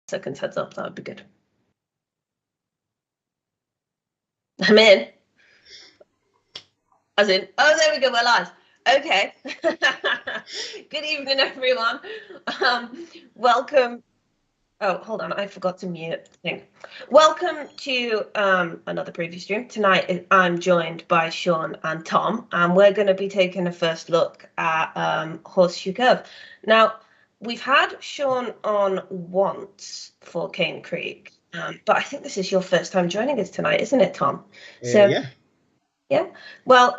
seconds heads up, that would be good. I'm in. As in, oh, there we go, we're live. Okay. Good evening, everyone. Welcome. Oh, hold on, I forgot to mute the thing. Welcome to another preview stream. Tonight, I'm joined by Sean and Tom, and we're going to be taking a first look at Horseshoe Curve. Now, we've had Sean on once for Cane Creek, but I think this is your first time joining us tonight, isn't it, Tom? Yeah. Well,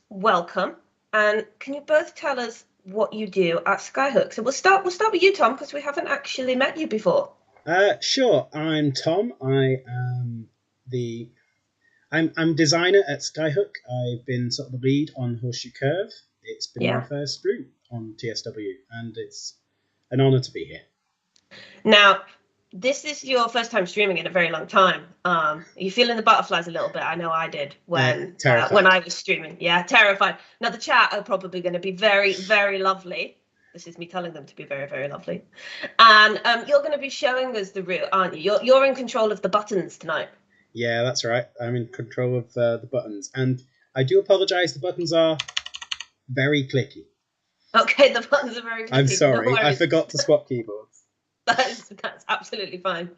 welcome. And can you both tell us what you do at Skyhook? So we'll start with you, Tom, because we haven't actually met you before. Sure. I'm Tom. I'm designer at Skyhook. I've been sort of the lead on Horseshoe Curve. It's been my first stream on TSW, and it's an honour to be here. Now, this is your first time streaming in a very long time. Are you feeling the butterflies a little bit? I know I did when I was streaming. Yeah, terrified. Now, the chat are probably going to be very, very lovely. This is me telling them to be very, very lovely. And you're going to be showing us the route, aren't you? You're in control of the buttons tonight. Yeah, that's right. I'm in control of the buttons. And I do apologise, the buttons are very clicky. Okay, the buttons are very clicky. I'm sorry, I forgot to swap keyboards. That's absolutely fine.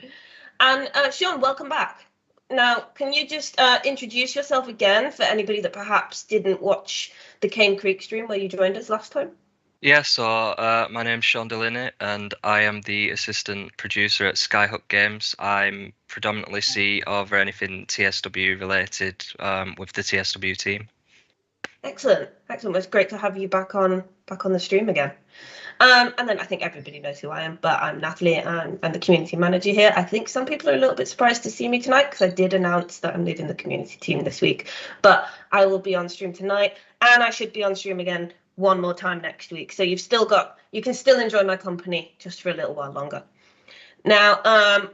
And Sean, welcome back. Now, can you just introduce yourself again for anybody that perhaps didn't watch the Cane Creek stream where you joined us last time? Yeah, so my name's Sean Delaney, and I am the assistant producer at Skyhook Games. I'm predominantly see over anything TSW related with the TSW team. Excellent. Well, it's great to have you back on the stream again. And then I think everybody knows who I am, but I'm Natalie and I'm the community manager here. I think some people are a little bit surprised to see me tonight because I did announce that I'm leading the community team this week, but I will be on stream tonight, and I should be on stream again one more time next week. So you can still enjoy my company just for a little while longer. Now,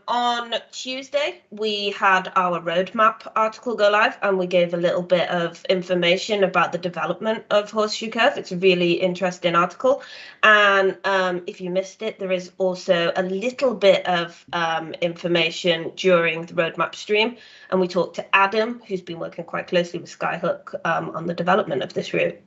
on Tuesday, we had our roadmap article go live, and we gave a little bit of information about the development of Horseshoe Curve. It's a really interesting article. And if you missed it, there is also a little bit of information during the roadmap stream. And we talked to Adam, who's been working quite closely with Skyhook on the development of this route.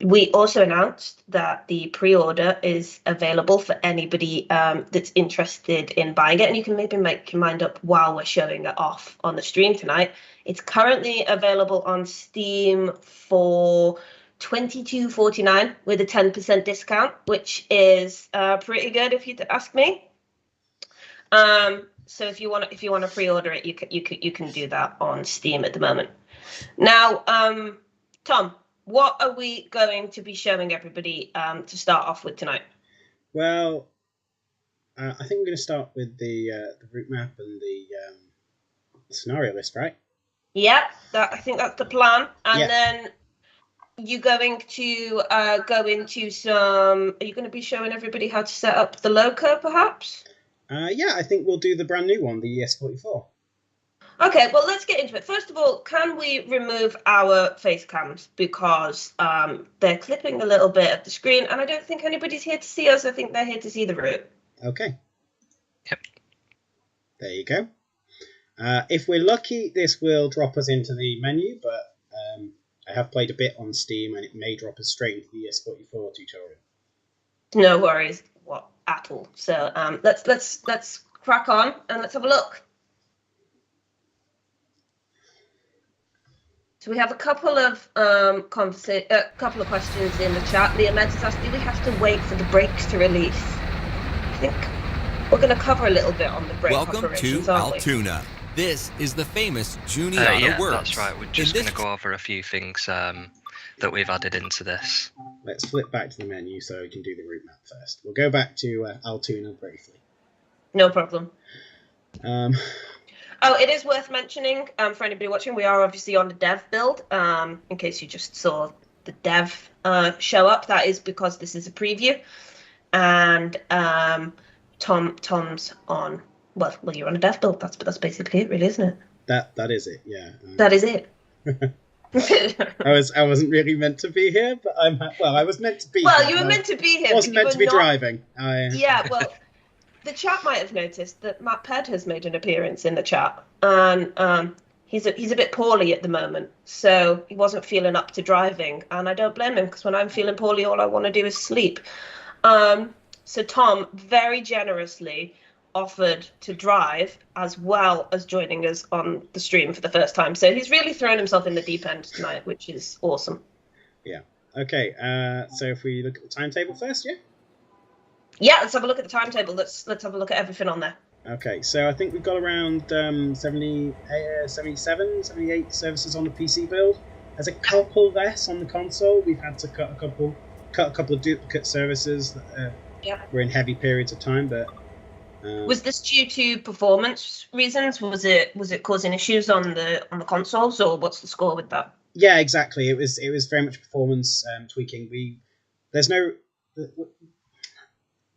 We also announced that the pre-order is available for anybody that's interested in buying it, and you can maybe make your mind up while we're showing it off on the stream tonight. It's currently available on Steam for $22.49 with a 10% discount, which is pretty good if you ask me. So if you want to pre-order it, you can do that on Steam at the moment. Now, Tom, what are we going to be showing everybody to start off with tonight? Well, I think we're going to start with the route map and the scenario list, right? Yeah, I think that's the plan. And then you're going to go into some... Are you going to be showing everybody how to set up the Loco, perhaps? Yeah, I think we'll do the brand new one, the ES44. Okay, well, let's get into it. First of all, can we remove our face cams because they're clipping a little bit of the screen, and I don't think anybody's here to see us. I think they're here to see the route. Okay. Yep. There you go. If we're lucky, this will drop us into the menu, but I have played a bit on Steam, and it may drop us straight into the ES44 tutorial. No worries at all. So let's crack on and let's have a look. So we have a couple of questions in the chat. Liam has asked, do we have to wait for the brakes to release? I think we're going to cover a little bit on the brake operations, Welcome to Altoona. This is the famous Juniata yeah, Works. That's right. We're just going to go over a few things that we've added into this. Let's flip back to the menu so we can do the route map first. We'll go back to Altoona briefly. No problem. Oh, it is worth mentioning for anybody watching, we are obviously on the dev build. In case you just saw the dev show up, that is because this is a preview. And Tom's on. Well, you're on a dev build. That's basically it, really, isn't it? That is it. Yeah. That is it. I wasn't really meant to be here, but I was meant to be. Well, here. You were meant to be here. I wasn't meant to be driving. Yeah. Well. the chat might have noticed that Matt Ped has made an appearance in the chat, and he's a bit poorly at the moment, so he wasn't feeling up to driving, and I don't blame him because when I'm feeling poorly, all I want to do is sleep. So Tom very generously offered to drive as well as joining us on the stream for the first time. So he's really thrown himself in the deep end tonight, which is awesome. Yeah. Okay. So if we look at the timetable first, yeah. Yeah, let's have a look at the timetable. Let's have a look at everything on there. Okay, so I think we've got around 77, 78 services on the PC build. There's a couple less on the console. We've had to cut a couple of duplicate services that were in heavy periods of time. But was this due to performance reasons? Was it causing issues on the consoles, or what's the score with that? Yeah, exactly. It was very much performance tweaking.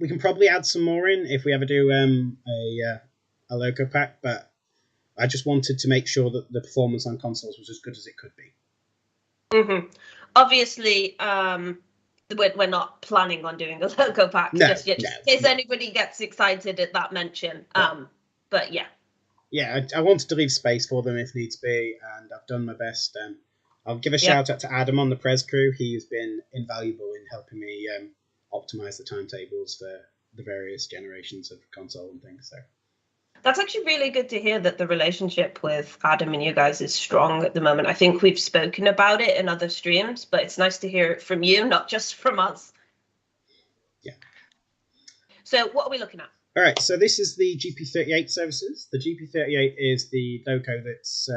We can probably add some more in if we ever do a Loco pack, but I just wanted to make sure that the performance on consoles was as good as it could be. Mm-hmm. Obviously, we're not planning on doing a Loco pack just yet, in case anybody gets excited at that mention. But yeah. Yeah, I wanted to leave space for them if needs be, and I've done my best. I'll give a shout out to Adam on the Prez crew. He's been invaluable in helping me optimize the timetables for the various generations of console and things. So that's actually really good to hear that the relationship with Adam and you guys is strong at the moment. I think we've spoken about it in other streams, but it's nice to hear it from you, not just from us. Yeah. So what are we looking at? All right, so this is the GP38 services. The GP38 is the loco that's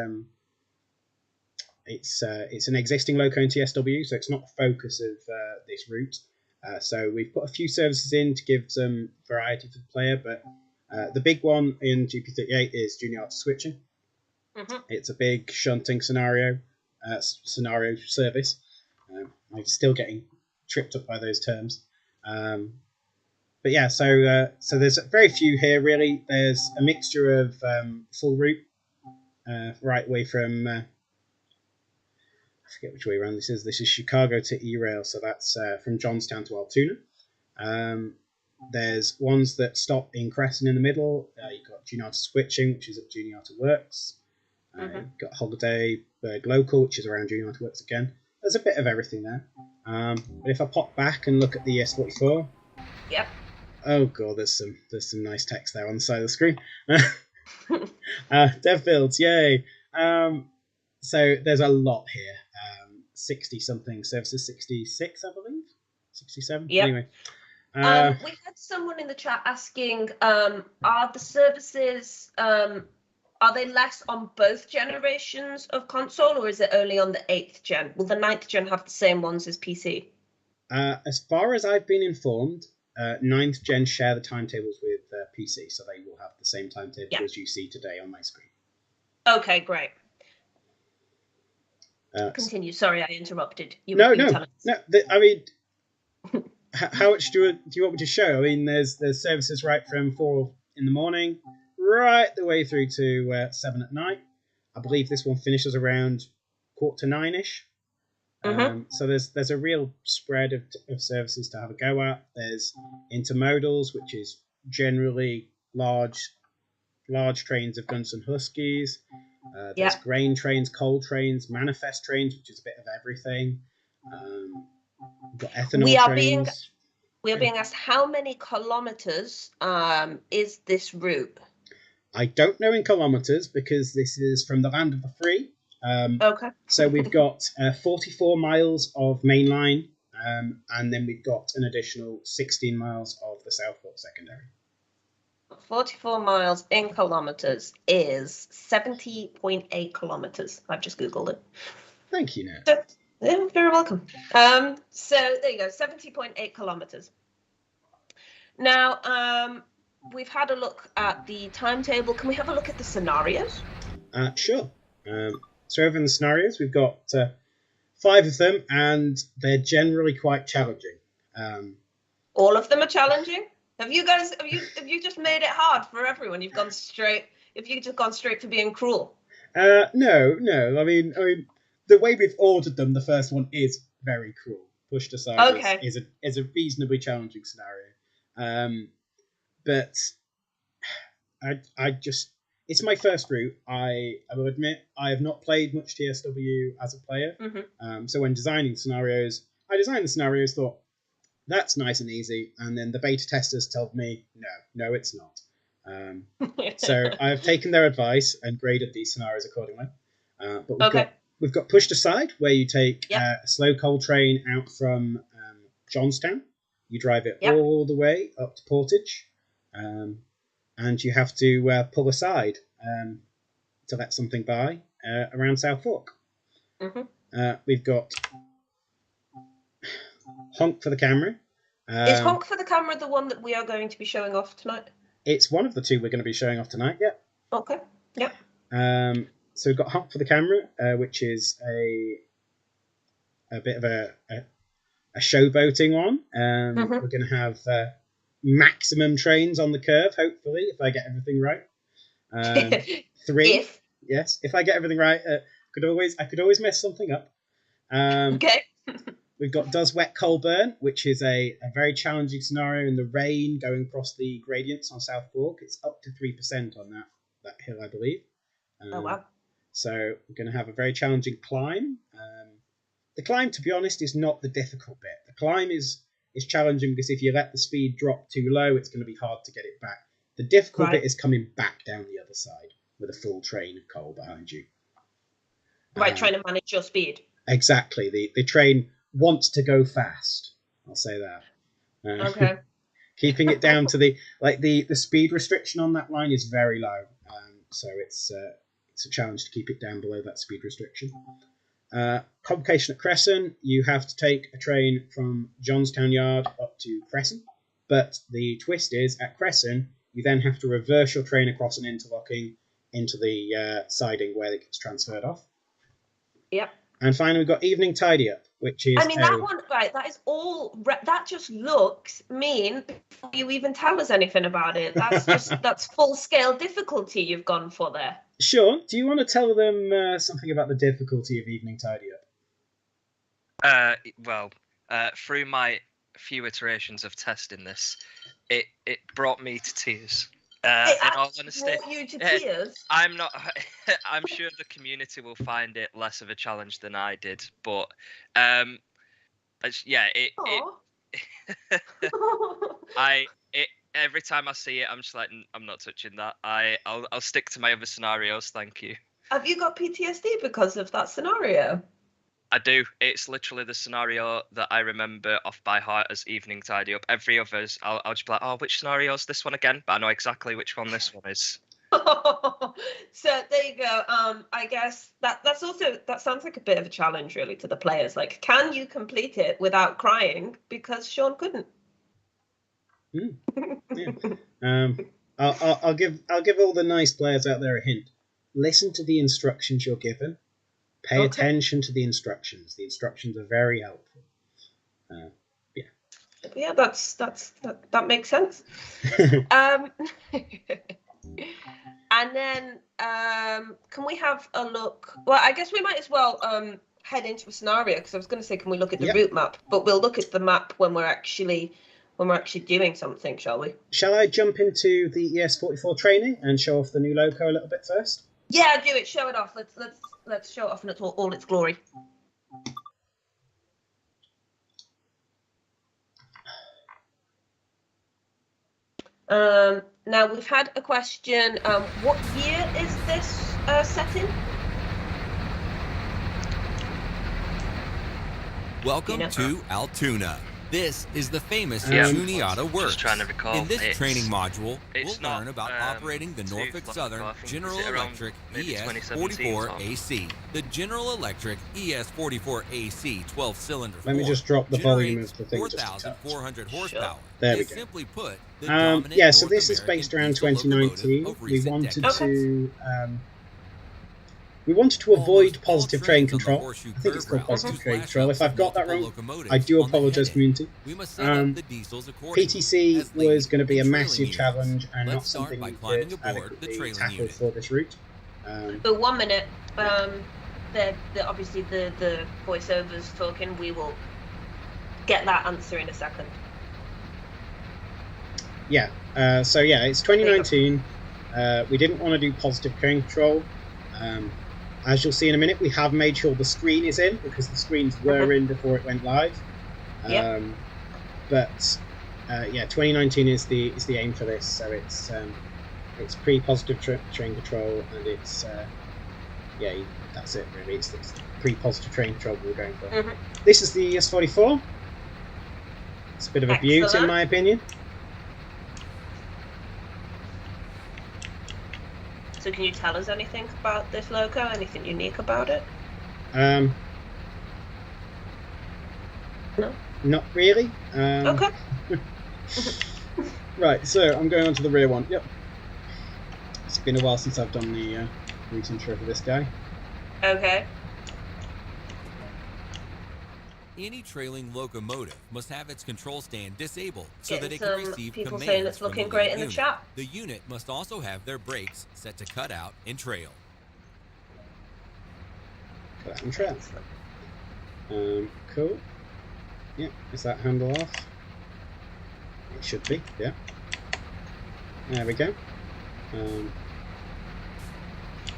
it's an existing loco in TSW, so it's not the focus of this route. So we've put a few services in to give some variety for the player, but the big one in GP38 is junior switching. Mm-hmm. It's a big shunting scenario service. I'm still getting tripped up by those terms. But yeah, so there's very few here, really. There's a mixture of full route, right away from... I forget which way around this is. This is Chicago to E-Rail, so that's from Johnstown to Altoona. There's ones that stop in Crescent in the middle. You've got Juniata Switching, which is at Juniata Works. You've got Holidayburg Local, which is around Juniata Works again. There's a bit of everything there. But if I pop back and look at the ES44... Yep. Oh god, there's some nice text there on the side of the screen. Dev builds, yay! So there's a lot here. 60-something services, 66, I believe? 67? Yep. Anyway. We had someone in the chat asking, are the services, are they less on both generations of console, or is it only on the 8th gen? Will the 9th gen have the same ones as PC? As far as I've been informed, 9th gen share the timetables with PC, so they will have the same timetable as you see today on my screen. Okay, great. Continue. Sorry, I interrupted. No. I mean, how much do you want me to show? I mean, there's services right from 4 in the morning, right the way through to 7 at night. I believe this one finishes around 8:45-ish. So there's a real spread of services to have a go at. There's intermodals, which is generally large trains of Guns and Huskies. There's grain trains, coal trains, manifest trains, which is a bit of everything. We've got ethanol trains. We are being asked, how many kilometers is this route? I don't know in kilometers because this is from the land of the free. Okay. So we've got 44 miles of main line, and then we've got an additional 16 miles of the South Fork secondary. 44 miles in kilometers is 70.8 kilometers. I've just Googled it. Thank you, Nat. So, you're very welcome. So there you go, 70.8 kilometers. Now, we've had a look at the timetable. Can we have a look at the scenarios? Sure. So over in the scenarios, we've got 5 of them, and they're generally quite challenging. All of them are challenging? Have you just made it hard for everyone? You've just gone straight for being cruel? No. I mean, the way we've ordered them, the first one is very cruel. Pushed Aside is a reasonably challenging scenario. But I just it's my first route. I will admit I have not played much TSW as a player. So when designing scenarios, I designed the scenarios, thought that's nice and easy, and then the beta testers told me no, it's not. So I have taken their advice and graded these scenarios accordingly. But we've got Pushed Aside, where you take a slow coal train out from Johnstown. You drive it all the way up to Portage, and you have to pull aside to let something by around South Fork. We've got Honk for the Camera. Is Honk for the Camera the one that we are going to be showing off tonight? It's one of the two we're going to be showing off tonight, yeah. Okay, yeah. So we've got Honk for the Camera, which is a bit of a showboating one. We're going to have maximum trains on the curve, hopefully, if I get everything right. 3. Yes, if I get everything right. I could always mess something up. Okay. We've got Does Wet Coal Burn, which is a very challenging scenario in the rain going across the gradients on South Fork. It's up to 3% on that hill, I believe. Oh, wow. So we're going to have a very challenging climb. The climb, to be honest, is not the difficult bit. The climb is challenging because if you let the speed drop too low, it's going to be hard to get it back. The difficult bit is coming back down the other side with a full train of coal behind you. Right, trying to manage your speed. Exactly. The train wants to go fast. I'll say that. Okay. Keeping it down to the speed restriction on that line is very low. So it's a challenge to keep it down below that speed restriction. Complication at Crescent, you have to take a train from Johnstown Yard up to Crescent, but the twist is at Crescent you then have to reverse your train across an interlocking into the siding where it gets transferred off. Yep. And finally we've got Evening Tidy Up, which is that one, right, that is all, that just looks mean before you even tell us anything about it. That's full-scale difficulty you've gone for there. Sure. Do you want to tell them something about the difficulty of Evening Tidy Up? Through my few iterations of testing this, it brought me to tears. In all honesty, brought you to tears? I'm not. I'm sure the community will find it less of a challenge than I did, but every time I see it, I'm just like, I'm not touching that. I'll stick to my other scenarios. Thank you. Have you got PTSD because of that scenario? I do. It's literally the scenario that I remember off by heart as Evening Tidy Up. Every others, I'll just be like, oh, which scenario is this one again? But I know exactly which one this one is. So there you go. I guess that sounds like a bit of a challenge, really, to the players. Like, can you complete it without crying? Because Sean couldn't. Yeah. I'll give all the nice players out there a hint. Listen to the instructions you're given. Pay attention to the instructions. The instructions are very helpful. Yeah, that makes sense. And then can we have a look? Well, I guess we might as well head into a scenario, because I was going to say, can we look at the route map? But we'll look at the map when we're actually doing something, shall we? Shall I jump into the ES44 training and show off the new loco a little bit first? Yeah, do it. Show it off. Let's show it off in all its glory. Now we've had a question. What year is this set in? Welcome to Altoona. This is the famous Juniata Works. Just trying to recall. In this training module, we'll learn about operating the Norfolk Southern General Electric ES44 AC. The General Electric ES44 AC 12-cylinder. Let me just drop the volume of the thing. 4,400 horsepower. There we go. Simply put, so this is based around 2019. We wanted to avoid positive train control. I think it's called positive train control. If I've got that wrong, I do apologise, community. PTC was going to be a massive challenge and not something we could adequately tackle for this route. But 1 minute, obviously the voiceovers talking, we will get that answer in a second. Yeah, it's 2019. we didn't want to do positive train control. As you'll see in a minute, we have made sure the screen is in because the screens were in before it went live. But 2019 is the aim for this. So it's pre-positive train control, and it's that's it really. It's pre-positive train control we're going for. This is the ES44. It's a bit of a beaut in my opinion. So can you tell us anything about this loco? Anything unique about it? No? Not really. Okay. Right, so I'm going on to the rear one. Yep. It's been a while since I've done the route intro for this guy. Okay. Any trailing locomotive must have its control stand disabled so that it Getting can some receive people commands saying it's from looking the great in the unit. chat. The unit must also have their brakes set to cut out and trail. Cut out and trail. Cool. Yeah, is that handle off? It should be, yeah. There we go.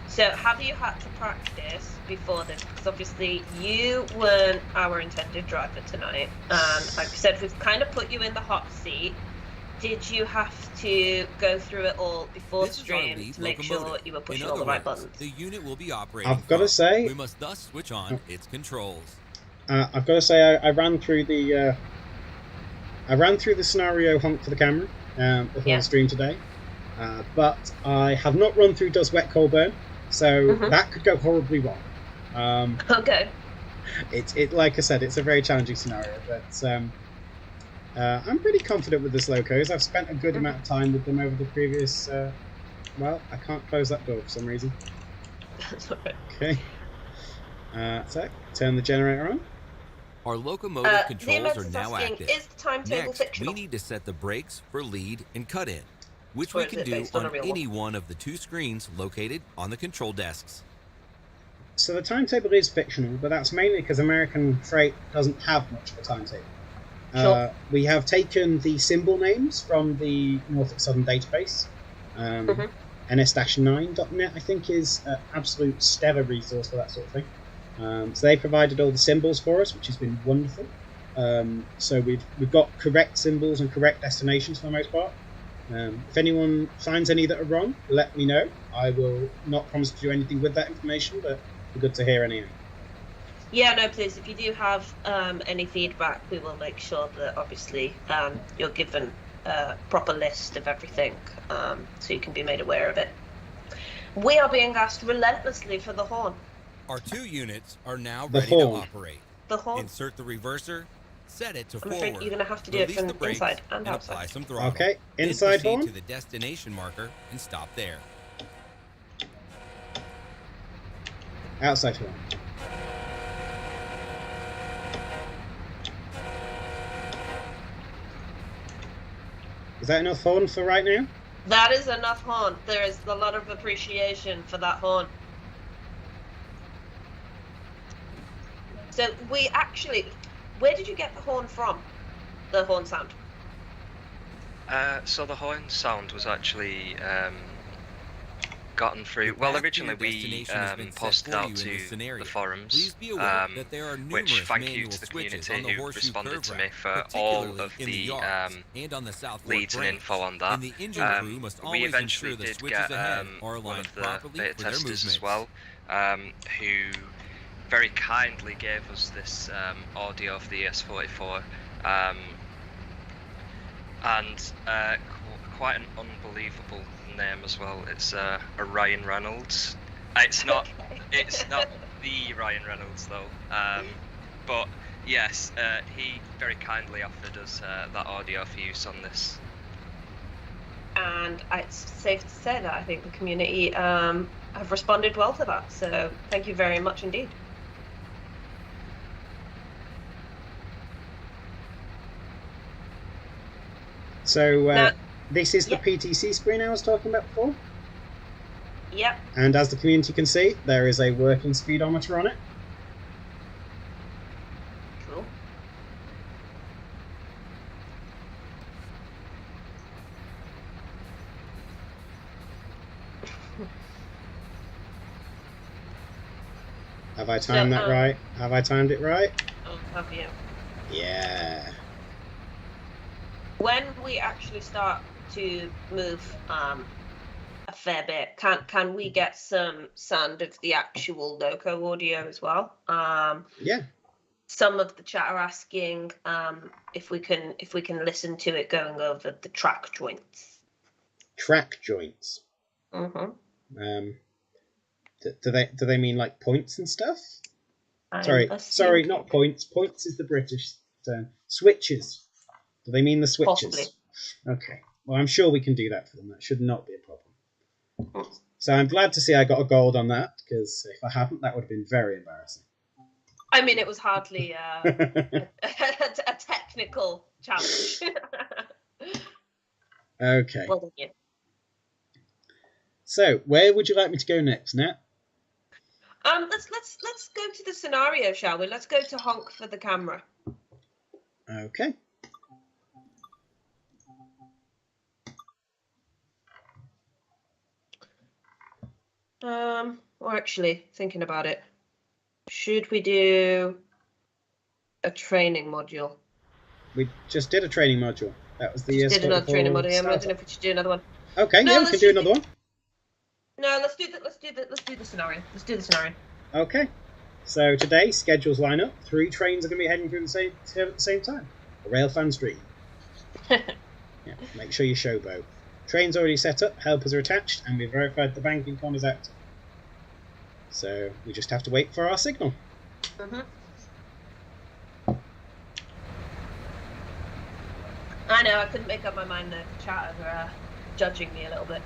So have you had to practice before this? Because obviously you weren't our intended driver tonight. And like I said, we've kind of put you in the hot seat. Did you have to go through it all before This is our stream lead to make sure locomotive. you were pushing In all the other right words, buttons? the unit will be operating. I've got to from. say, We must thus switch on its controls. I've got to say, I ran through the scenario honk for the camera before the stream today, but I have not run through Does Wet Coal Burn, so that could go horribly wrong. Okay. It like I said, it's a very challenging scenario, but I'm pretty confident with this locos. I've spent a good amount of time with them over the previous. Well, I can't close that door for some reason. That's alright. Okay. So turn the generator on. Our locomotive controls are DMS is now asking, active. is the timetable Next, fictional? we need to set the brakes for lead and cut in, which Or we is can it do based on a on real any one of the two screens located on the control desks. So the timetable is fictional, but that's mainly because American Freight doesn't have much of a timetable. Sure. We have taken the symbol names from the Norfolk Southern database. ns-9.net, I think, is an absolute stellar resource for that sort of thing. So they provided all the symbols for us, which has been wonderful. So we've got correct symbols and correct destinations for the most part. If anyone finds any that are wrong, let me know. I will not promise to do anything with that information, but it'd be good to hear anything. Yeah, no, please. If you do have any feedback, we will make sure that obviously you're given a proper list of everything so you can be made aware of it. We are being asked relentlessly for the horn. Our two units are now The ready horn. to operate. The horn. Insert the reverser, set it to I'm forward. afraid you're going to have to do release it from the brakes, inside and apply outside. some throttle. Okay, Then inside proceed horn. to the destination marker and stop there. Outside horn. Is that enough horn for right now? That is enough horn. There is a lot of appreciation for that horn. So we actually, where did you get the horn from? The horn sound? So the horn sound was actually gotten through. Well, originally we posted out to the forums, which thank you to the community who responded to me for all of the leads and info on that. We eventually did get one of the beta testers as well, who very kindly gave us this audio of the ES44, and quite an unbelievable name as well. It's Ryan Reynolds. It's not the Ryan Reynolds though, but yes, he very kindly offered us that audio for use on this. And it's safe to say that I think the community have responded well to that, so thank you very much indeed. So this is the PTC screen I was talking about before. Yep. And as the community can see, there is a working speedometer on it. Cool. Have I timed that right? Have I timed it right? Oh, have you? Yeah. When we actually start to move a fair bit, can we get some sound of the actual loco audio as well? Yeah. Some of the chat are asking if we can listen to it going over the track joints. Track joints. Mm-hmm. Do they mean like points and stuff? Sorry, not points. Points is the British term. Switches. Do they mean the switches? Possibly. Okay. Well, I'm sure we can do that for them. That should not be a problem. So I'm glad to see I got a gold on that, because if I hadn't, that would have been very embarrassing. I mean, it was hardly a technical challenge. Okay. Well done, you. So, where would you like me to go next, Nat? Let's go to the scenario, shall we? Let's go to honk for the camera. Okay. Or actually, thinking about it, should we do a training module? We just did a training module. That was the Did another training module. I'm wondering if we should do another one. Okay, No, yeah, we can do another one. No, let's do the scenario. Let's do the scenario. Okay. So today, schedules line up. 3 trains are going to be heading through at the same time. A rail fan's dream. Yeah, make sure you showboat. Train's already set up, helpers are attached, and we've verified the banking con is active. So we just have to wait for our signal. Mm-hmm. I know, I couldn't make up my mind. The chat are judging me a little bit.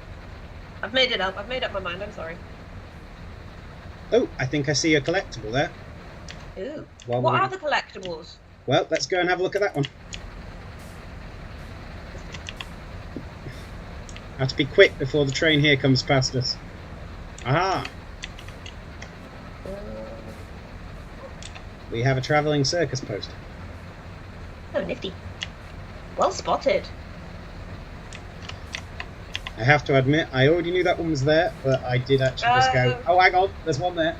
I've made it up. I've made up my mind. I'm sorry. Oh, I think I see a collectible there. Ooh. Well, what are the collectibles? Well, let's go and have a look at that one. Have to be quick before the train here comes past us. Aha! We have a travelling circus poster. Oh, nifty. Well spotted. I have to admit, I already knew that one was there, but I did actually just go, oh, hang on, there's one there.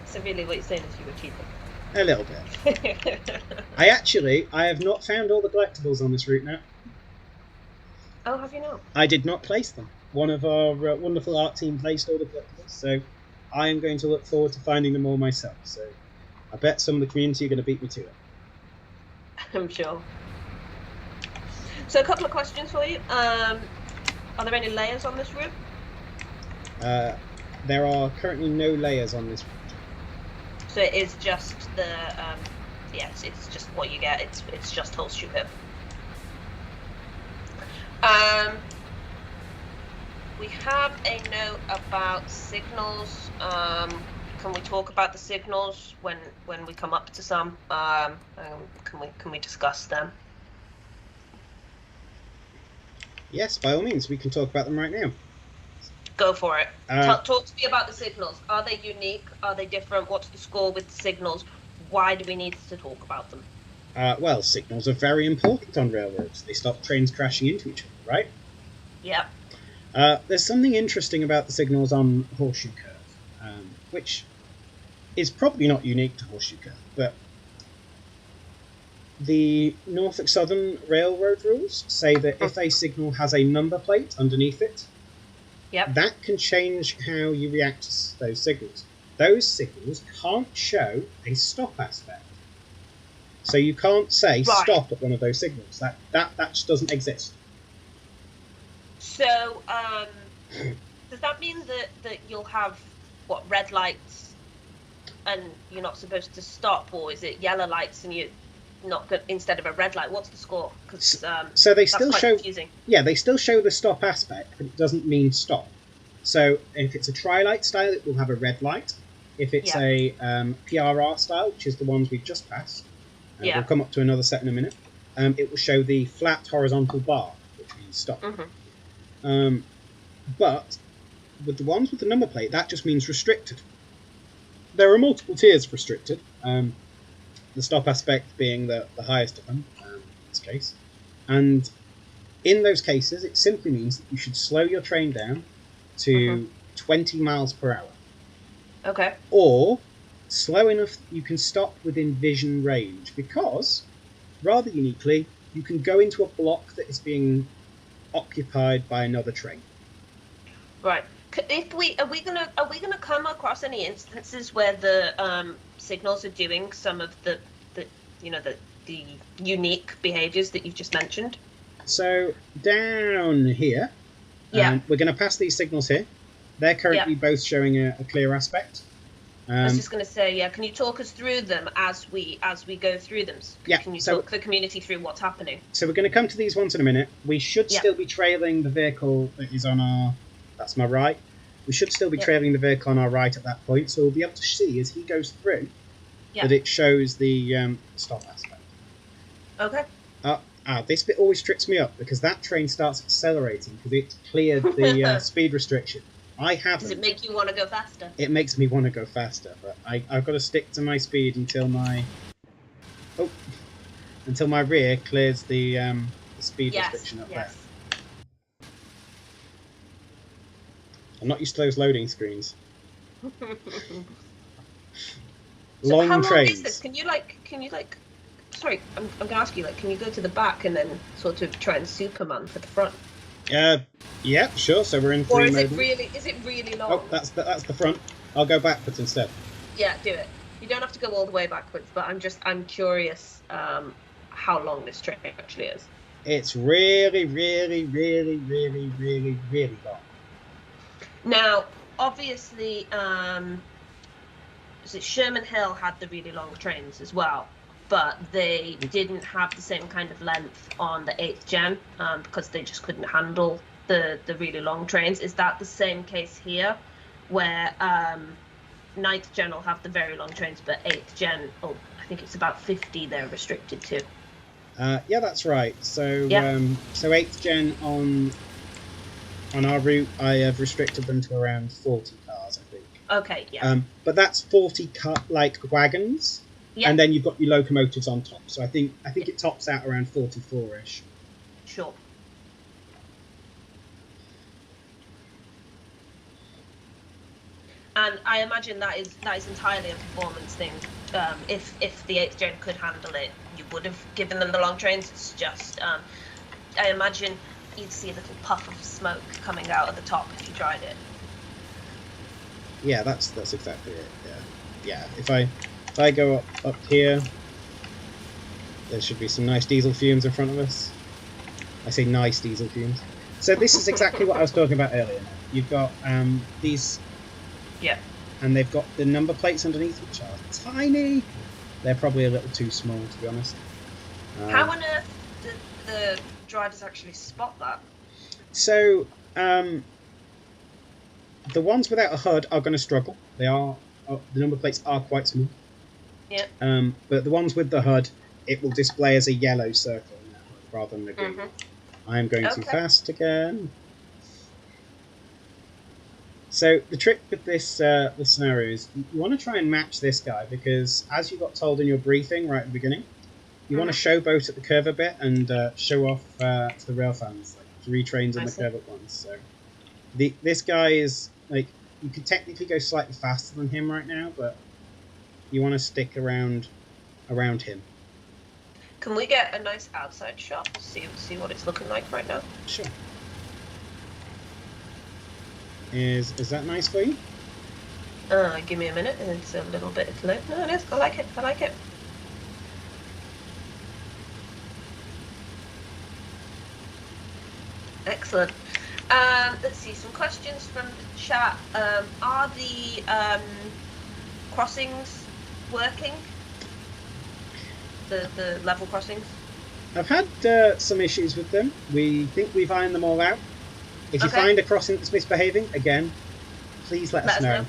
So really what you're saying is you were cheating? A little bit. I have not found all the collectibles on this route now. Oh, have you not? I did not place them. One of our wonderful art team placed all the collectibles, so I am going to look forward to finding them all myself. So I bet some of the community are going to beat me to it. I'm sure. So a couple of questions for you. Are there any layers on this route? There are currently no layers on this route. So it is just the yes, it's just what you get. It's just Horseshoe Curve. We have a note about signals. Can we talk about the signals when we come up to some? Can we discuss them? Yes, by all means, we can talk about them right now. Go for it. Talk to me about the signals. Are they unique? Are they different? What's the score with the signals? Why do we need to talk about them? Well, signals are very important on railroads. They stop trains crashing into each other, right? Yep. There's something interesting about the signals on Horseshoe Curve, which is probably not unique to Horseshoe Curve, but the Norfolk Southern Railroad rules say that if a signal has a number plate underneath it, yep, that can change how you react to those signals. Those signals can't show a stop aspect. So you can't say stop at one of those signals. That just doesn't exist. So, does that mean that you'll have, red lights and you're not supposed to stop, or is it yellow lights and you're not good instead of a red light? What's the score? Because so they still show, confusing. Yeah, they still show the stop aspect, but it doesn't mean stop. So if it's a tri-light style, it will have a red light. If it's a PRR style, which is the ones we've just passed, we'll come up to another set in a minute, it will show the flat horizontal bar, which means stop. Mm-hmm. But with the ones with the number plate, that just means restricted. There are multiple tiers of restricted, the stop aspect being the highest of them, in this case. And in those cases, it simply means that you should slow your train down to 20 miles per hour. Okay. Or slow enough that you can stop within vision range, because, rather uniquely, you can go into a block that is being occupied by another train. Right. If are we gonna come across any instances where the signals are doing some of the unique behaviors that you've just mentioned? So down here, we're going to pass these signals here. They're currently both showing a clear aspect. I was just going to say, can you talk us through them as we go through them? Can you talk the community through what's happening? So we're going to come to these ones in a minute. We should still be trailing the vehicle that is on our... That's my right. We should still be trailing the vehicle on our right at that point, so we'll be able to see as he goes through that it shows the stop aspect. Okay. This bit always trips me up, because that train starts accelerating because it's cleared the speed restriction. I haven't. Does it make you want to go faster? It makes me want to go faster, but I've got to stick to my speed until my rear clears the speed restriction up there. I'm not used to those loading screens. So how long is this? Can you sorry, I'm gonna ask you, can you go to the back and then sort of try and Superman for the front? Yeah, sure. So we're in 3 mode. Is it really long? Oh, that's the front. I'll go backwards instead. Yeah, do it. You don't have to go all the way backwards, but I'm curious how long this train actually is. It's really, really, really, really, really, really long. Now, obviously, Sherman Hill had the really long trains as well, but they didn't have the same kind of length on the 8th gen because they just couldn't handle the really long trains. Is that the same case here, where 9th gen will have the very long trains, but 8th gen, I think it's about 50 they're restricted to? Yeah, that's right. So so 8th gen on our route, I have restricted them to around 40 cars, I think. Okay, yeah. But that's 40 wagons, and then you've got your locomotives on top. So I think it tops out around 44-ish. Sure. And I imagine that is entirely a performance thing. If the 8th gen could handle it, you would have given them the long trains. It's just, I imagine you'd see a little puff of smoke coming out of the top if you tried it. Yeah, that's exactly it. Yeah. If I go up here, there should be some nice diesel fumes in front of us. I say nice diesel fumes. So this is exactly what I was talking about earlier. You've got these. Yeah. And they've got the number plates underneath, which are tiny. They're probably a little too small, to be honest. How on earth did the drivers actually spot that? So, the ones without a HUD are going to struggle. The number plates are quite small. Yeah. But the ones with the HUD, it will display as a yellow circle now, rather than a green. I am going too fast again. So the trick with this scenario is you want to try and match this guy, because as you got told in your briefing right at the beginning, you want to showboat at the curve a bit and show off to the rail fans, like 3 trains in the curve at once. So this guy is, like, you could technically go slightly faster than him right now, but you want to stick around him. Can we get a nice outside shot to see what it's looking like right now? Sure. Is that nice for you? Give me a minute. It's a little bit low. No, it is. I like it. Excellent. Let's see, some questions from the chat. Are the crossings working? The level crossings? I've had some issues with them. We think we've ironed them all out. If you find a crossing that's misbehaving, again, please let us know.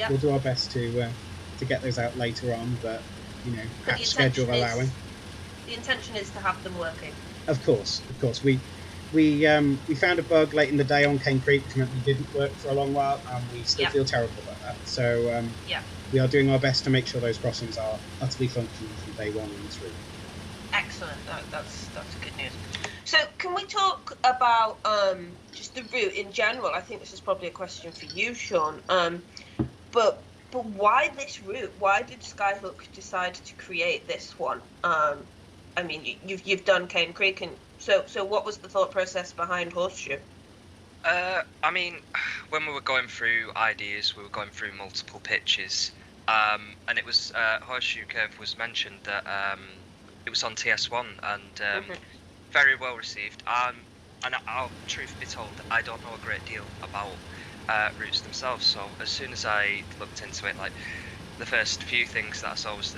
We'll do our best to get those out later on, but at schedule allowing. The intention is to have them working. Of course. We found a bug late in the day on Cane Creek, which meant we didn't work for a long while, and we still feel terrible about that. So we are doing our best to make sure those crossings are utterly functional from day 1 on this route. Excellent. That's good news. So can we talk about just the route in general? I think this is probably a question for you, Sean. But why this route? Why did Skyhook decide to create this one? I mean, you've done Cane Creek, and so what was the thought process behind Horseshoe? I mean, when we were going through ideas, we were going through multiple pitches, and it was Horseshoe Curve was mentioned that it was on TS1 and very well received. And I'll truth be told, I don't know a great deal about routes themselves. So as soon as I looked into it, like the first few things that I saw was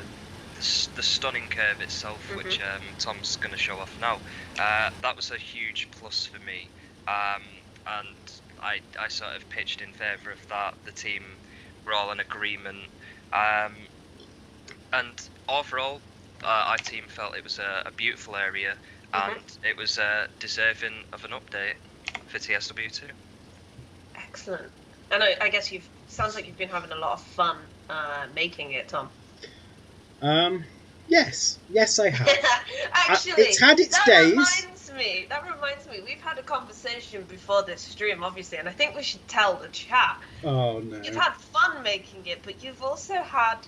the stunning curve itself, which Tom's going to show off now. That was a huge plus for me. And I sort of pitched in favour of that. The team were all in agreement. And overall, our team felt it was a beautiful area, and it was deserving of an update for TSW2. Excellent. And I guess sounds like you've been having a lot of fun making it, Tom. Yes, I have. Actually, it's had its days. That reminds me, we've had a conversation before this stream, obviously, and I think we should tell the chat. Oh, no. You've had fun making it, but you've also had,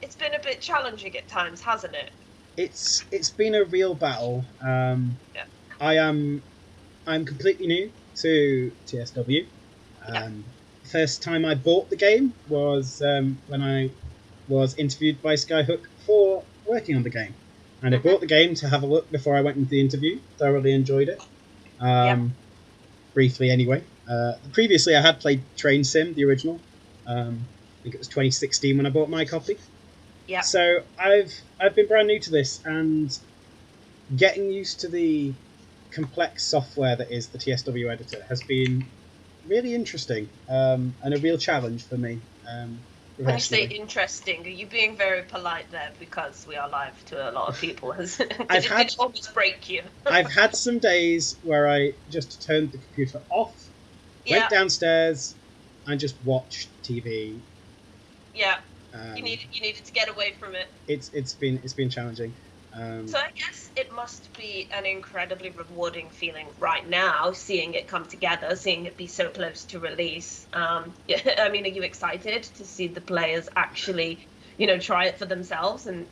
it's been a bit challenging at times, hasn't it? It's been a real battle. I'm completely new to TSW. First time I bought the game was when I was interviewed by Skyhook for working on the game. And I bought the game to have a look before I went into the interview. Thoroughly enjoyed it. Briefly, anyway. Previously, I had played Train Sim, the original. I think it was 2016 when I bought my copy. Yeah. So I've been brand new to this, and getting used to the complex software that is the TSW editor has been really interesting and a real challenge for me. When you say interesting, are you being very polite there because we are live to a lot of people? Did it almost break you? I've had some days where I just turned the computer off, went downstairs, and just watched TV. Yeah, you needed to get away from it. It's been challenging. So I guess it must be an incredibly rewarding feeling right now, seeing it come together, seeing it be so close to release. I mean, are you excited to see the players actually, try it for themselves and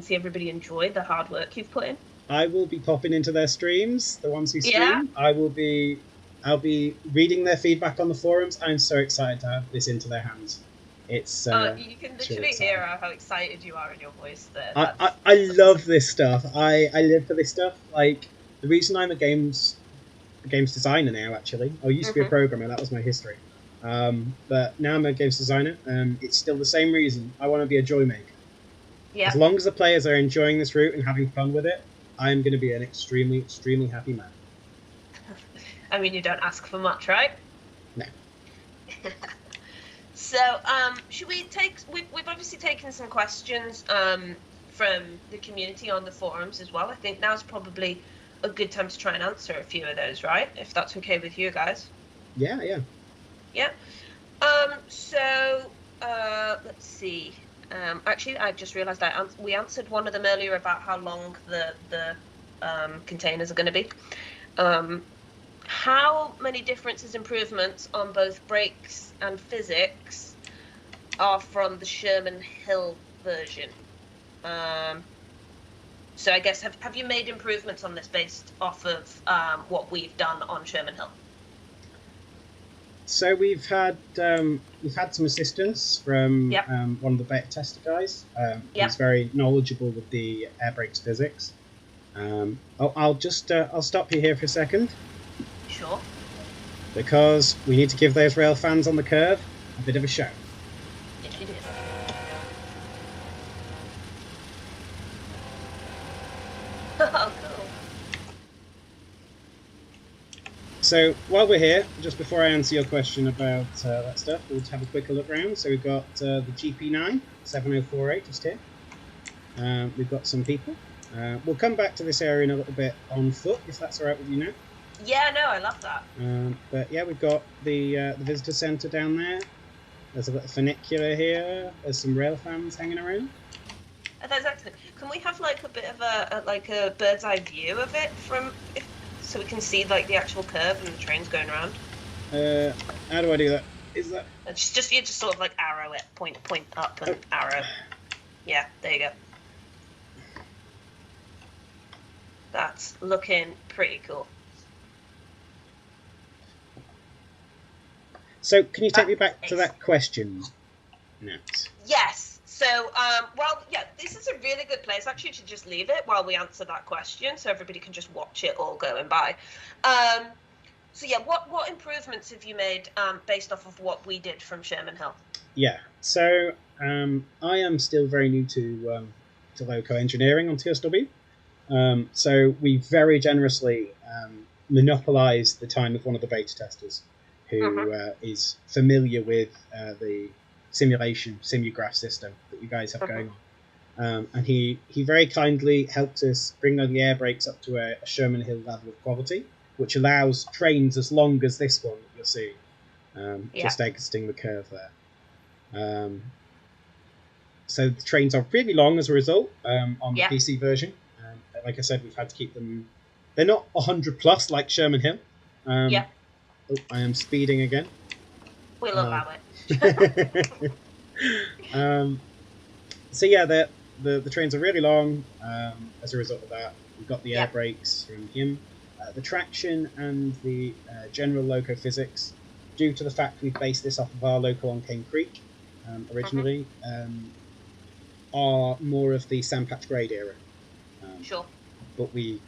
see everybody enjoy the hard work you've put in? I will be popping into their streams, the ones who stream. Yeah. I'll be reading their feedback on the forums. I'm so excited to have this into their hands. It's you can literally hear how excited you are in your voice there. I love this stuff. I live for this stuff. Like, the reason I'm a games designer now, actually. I used to be a programmer. That was my history. But now I'm a games designer. It's still the same reason. I want to be a joy maker. Yeah. As long as the players are enjoying this route and having fun with it, I'm going to be an extremely, extremely happy man. I mean, you don't ask for much, right? No. So, should we we've obviously taken some questions from the community on the forums as well. I think now's probably a good time to try and answer a few of those, right? If that's okay with you guys. Yeah. Yeah. So, let's see. Actually, I just realised we answered one of them earlier about how long the containers are going to be. How many differences, improvements on both brakes and physics are from the Sherman Hill version? So I guess have you made improvements on this based off of what we've done on Sherman Hill? So we've had some assistance from one of the beta tester guys. He's very knowledgeable with the air brakes physics. I'll stop you here for a second. Sure. Because we need to give those rail fans on the curve a bit of a show. Yes, you do. Oh, cool. So while we're here, just before I answer your question about that stuff, we'll have a quick look around. So we've got the GP9 7048 just here. We've got some people. We'll come back to this area in a little bit on foot, if that's all right with you now. Yeah, no, I love that. But yeah, we've got the visitor centre down there. There's a little funicular here. There's some rail fans hanging around. That's excellent. Can we have like a bit of a bird's eye view of it so we can see like the actual curve and the trains going around? How do I do that? Is that? It's just you just sort of like arrow it, point up and arrow. Yeah, there you go. That's looking pretty cool. So, can you take me back to that question, Nat? Yes. So, well, yeah, this is a really good place actually to just leave it while we answer that question, so everybody can just watch it all going by. So, yeah, what improvements have you made based off of what we did from Sherman Hill? Yeah. So, I am still very new to loco engineering on TSW. So we very generously monopolised the time of one of the beta testers, who is familiar with the simulgraph system that you guys have going on. And he very kindly helped us bring the air brakes up to a Sherman Hill level of quality, which allows trains as long as this one that you'll see, just exiting the curve there. So the trains are really long as a result on the PC version. Like I said, we've had to keep them... They're not 100 plus like Sherman Hill. Oh, I am speeding again. We'll allow it. So yeah, the trains are really long as a result of that. We've got the air brakes from him. The traction and the general loco physics, due to the fact we've based this off of our loco on Cane Creek originally, are more of the sandpatch grade era. Sure. But we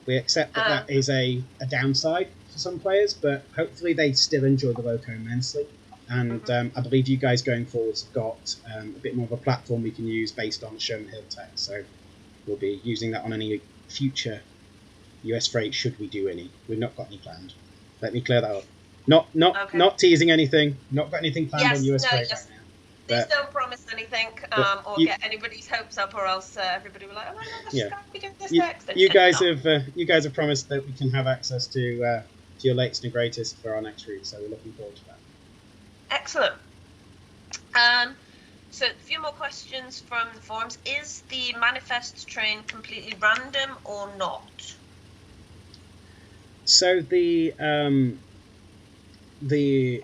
accept that that is a downside for some players, but hopefully they still enjoy the loco immensely. And I believe you guys going forwards have got a bit more of a platform we can use based on Sherman Hill tech, so we'll be using that on any future US freight should we do any. We've not got any planned. Let me clear that up. Not teasing anything. Not got anything planned on US freight right now. Please don't promise anything or get anybody's hopes up, or else everybody will be like, oh my gosh, yeah. We doing this next. You guys have promised that we can have access to your latest and greatest for our next route, so we're looking forward to that. Excellent. So a few more questions from the forums. Is the manifest train completely random or not? So the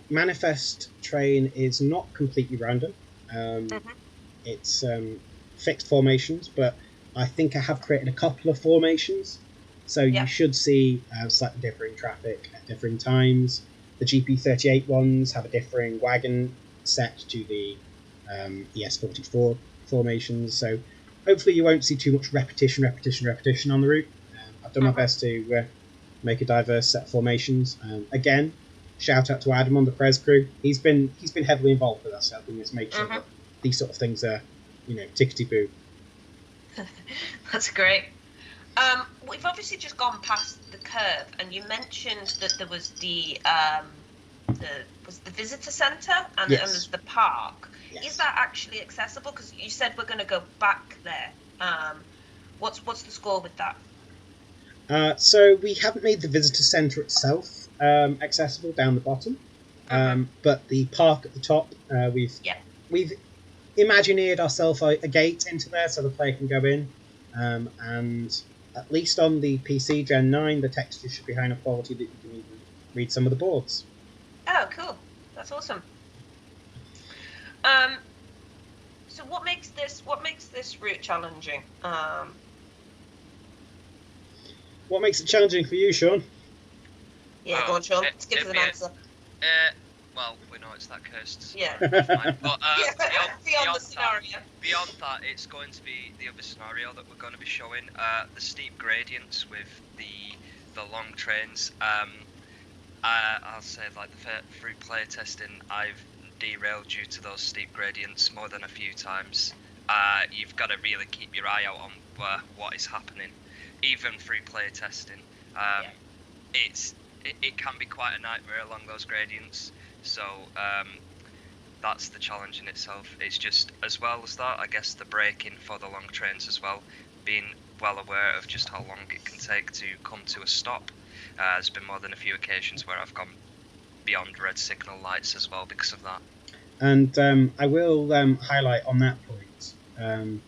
manifest train is not completely random. It's fixed formations, but I think I have created a couple of formations. So you should see slightly differing traffic at different times. The GP38 ones have a differing wagon set to the ES44 formations. So hopefully you won't see too much repetition on the route. I've done my best to make a diverse set of formations. Again, shout out to Adam on the Prez crew. He's been heavily involved with us, helping us make sure that these sort of things are, tickety-boo. That's great. We've obviously just gone past the curve, and you mentioned that there was the visitor centre and there's the park. Yes. Is that actually accessible? Because you said we're going to go back there. What's the score with that? So we haven't made the visitor centre itself accessible down the bottom, but the park at the top, we've imagineered ourselves a gate into there so the player can go in, and at least on the PC Gen 9, the texture should be high enough quality that you can even read some of the boards. Oh, cool! That's awesome. So what makes this route challenging? What makes it challenging for you, Sean? Yeah, go on, Sean. Let's give us an answer. Well, we know it's that cursed. Yeah. But beyond the scenario. Beyond that, it's going to be the other scenario that we're going to be showing. The steep gradients with the long trains. I'll say, like, through play testing, I've derailed due to those steep gradients more than a few times. You've got to really keep your eye out on what is happening, even through play testing. It can be quite a nightmare along those gradients, so that's the challenge in itself. It's just, as well as that, I guess the braking for the long trains as well, being well aware of just how long it can take to come to a stop. There's been more than a few occasions where I've gone beyond red signal lights as well because of that. And I will highlight on that point,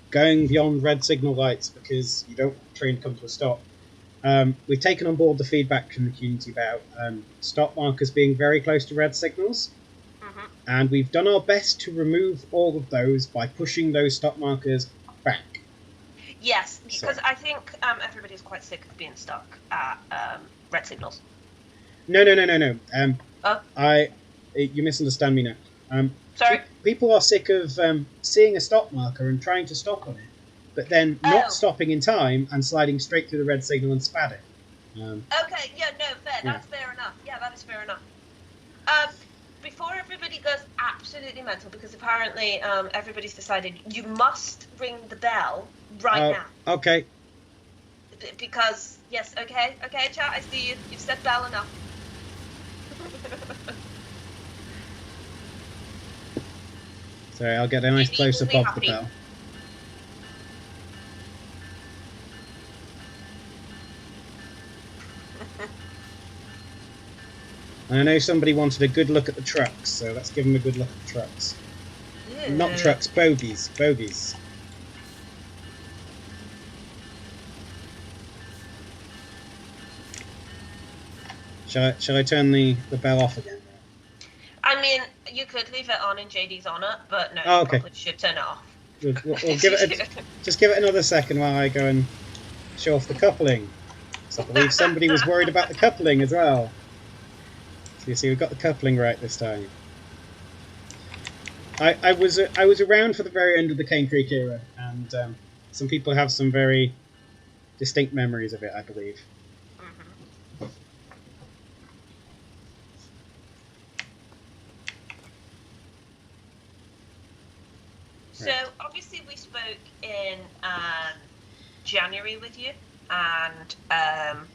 going beyond red signal lights because you don't want the train to come to a stop We've taken on board the feedback from the community about stop markers being very close to red signals. And we've done our best to remove all of those by pushing those stop markers back. Yes, because I think everybody's quite sick of being stuck at red signals. No. You misunderstand me now. Sorry? People are sick of seeing a stop marker and trying to stop on it, but then not stopping in time and sliding straight through the red signal and spadding. Okay, yeah, no, fair. That's fair enough. Yeah, that is fair enough. Before everybody goes absolutely mental, because apparently everybody's decided you must ring the bell right now. Okay. Because, yes, okay, chat, I see you. You've said bell enough. Sorry, I'll get a nice close-up of the bell. And I know somebody wanted a good look at the trucks, so let's give them a good look at the trucks. Yeah. Not trucks, bogies. Shall I turn the bell off again? I mean, you could leave it on and JD's on it, but no, you probably should turn it off. We'll give it just give it another second while I go and show off the coupling. So I believe somebody was worried about the coupling as well. So you see, we've got the coupling right this time. I was around for the very end of the Cane Creek era, and some people have some very distinct memories of it, I believe. So obviously we spoke in January with you, and I'm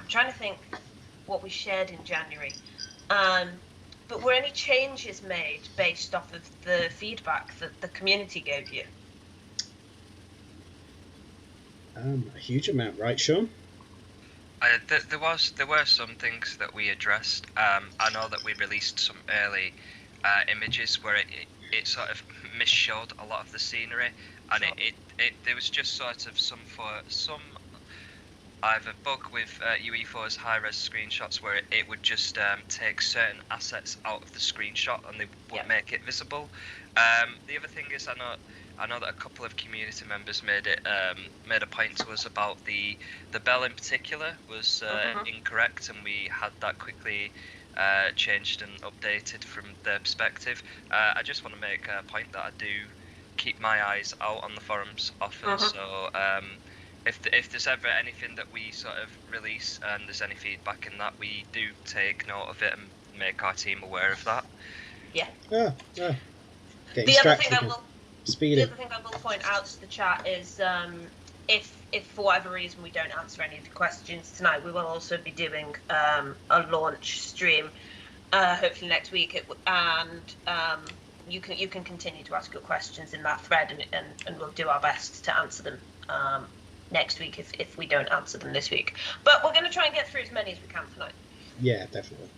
trying to think what we shared in January. But were any changes made based off of the feedback that the community gave you? A huge amount, right, Sean? There were some things that we addressed. I know that we released some early images where it sort of misshowed a lot of the scenery, and there was just sort of some either bug with UE4's high-res screenshots where it would just take certain assets out of the screenshot and they would make it visible. The other thing is, I know that a couple of community members made a point to us about the bell in particular was incorrect, and we had that quickly changed and updated from their perspective. I just want to make a point that I do keep my eyes out on the forums often, so if there's ever anything that we sort of release and there's any feedback in that, we do take note of it and make our team aware of that. Yeah. The other thing I will point out to the chat is if for whatever reason we don't answer any of the questions tonight, we will also be doing a launch stream hopefully next week, and you can continue to ask your questions in that thread, and we'll do our best to answer them next week if we don't answer them this week. But we're going to try and get through as many as we can tonight. Yeah, definitely.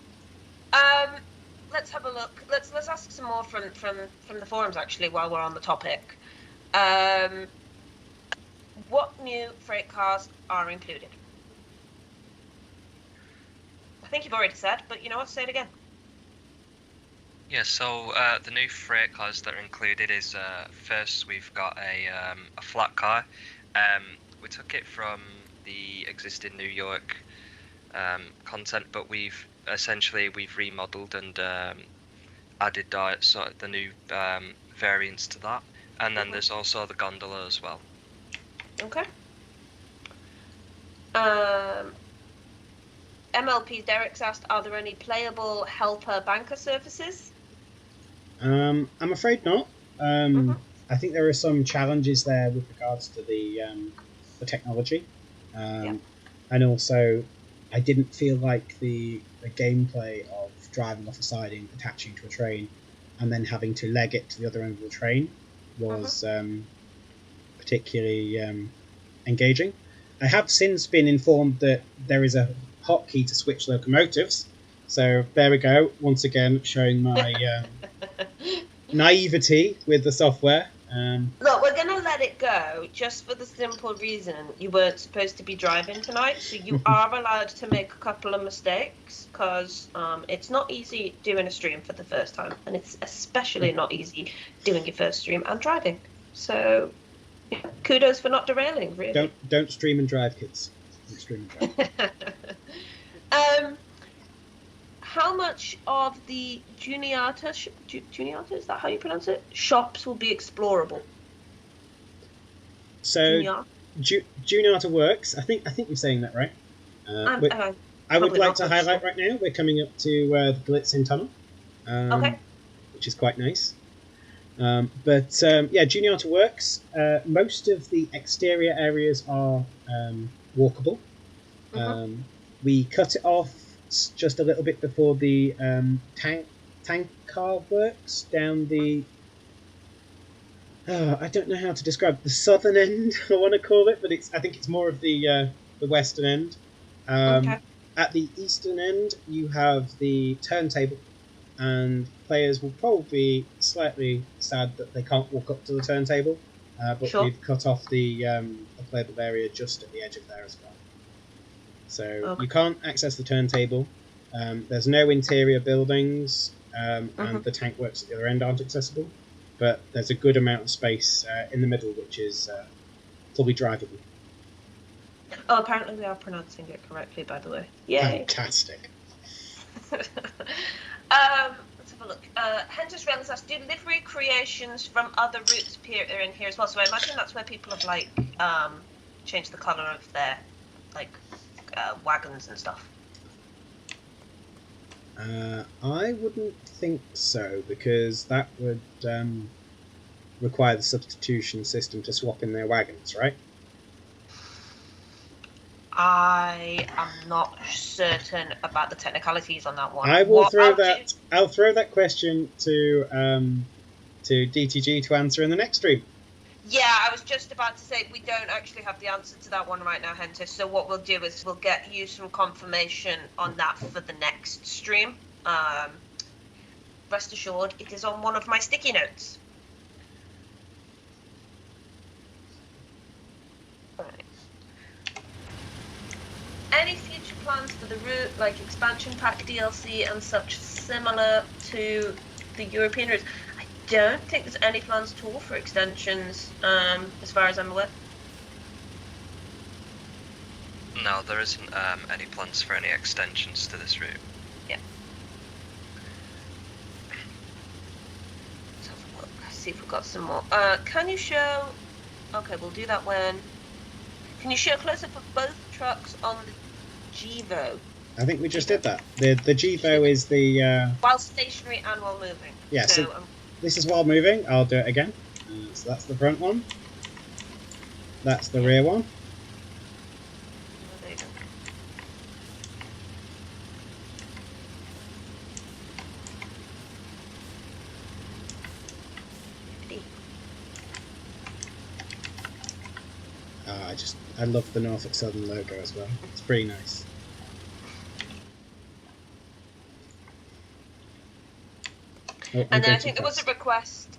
Let's have a look. Let's ask some more from the forums actually while we're on the topic. What new freight cars are included? I think you've already said, but you know what? Say it again. Yeah, so the new freight cars that are included is first we've got a flat car. We took it from the existing New York content, but we've remodeled and added sort of the new variants to that, and then there's also the gondola as well. Okay. MLP Derek's asked, are there any playable helper banker services? I'm afraid not. I think there are some challenges there with regards to the technology, and also I didn't feel like the gameplay of driving off a siding, attaching to a train, and then having to leg it to the other end of the train was particularly engaging. I have since been informed that there is a hotkey to switch locomotives, so there we go, once again showing my naivety with the software. Look, we're going to let it go just for the simple reason you weren't supposed to be driving tonight, so you are allowed to make a couple of mistakes, because it's not easy doing a stream for the first time, and it's especially not easy doing your first stream and driving. So kudos for not derailing, really. Don't stream and drive, kids. Don't stream and drive. How much of the Juniata, is that how you pronounce it? Shops will be explorable? So Juniata works. I think you're saying that right. I would like to highlight right now, we're coming up to the Glitzing Tunnel, which is quite nice. Juniata works. Most of the exterior areas are walkable. We cut it off just a little bit before the tank car works down the... I don't know how to describe the southern end, I want to call it, but I think it's more of the western end. At the eastern end, you have the turntable, and players will probably be slightly sad that they can't walk up to the turntable, but we've cut off the playable area just at the edge of there as well. So you can't access the turntable. There's no interior buildings, and the tank works at the other end aren't accessible. But there's a good amount of space in the middle, which is fully drivable. Oh, apparently we are pronouncing it correctly, by the way. Yay! Fantastic. Let's have a look. Hender's Rails asks, do livery creations from other routes appear in here as well? So I imagine that's where people have changed the colour of their wagons and stuff. I wouldn't think so, because that would require the substitution system to swap in their wagons, right? I am not certain about the technicalities on that one. I'll throw that question to DTG to answer in the next stream. Yeah, I was just about to say we don't actually have the answer to that one right now, Henter. So what we'll do is we'll get you some confirmation on that for the next stream. Rest assured, it is on one of my sticky notes. Right. Any future plans for the route, like expansion pack DLC and such, similar to the European routes? I don't think there's any plans at all for extensions, as far as I'm aware. No, there isn't any plans for any extensions to this route. Yeah. Let's have a look, see if we've got some more. Can you show... Okay, we'll do that when... Can you show a close-up of both trucks on the Gevo? I think we just did that. The Gevo is the... While stationary and while moving. Yeah, so this is while moving. I'll do it again. So that's the front one. That's the rear one. I love the Norfolk Southern logo as well. It's pretty nice. And then I think there was a request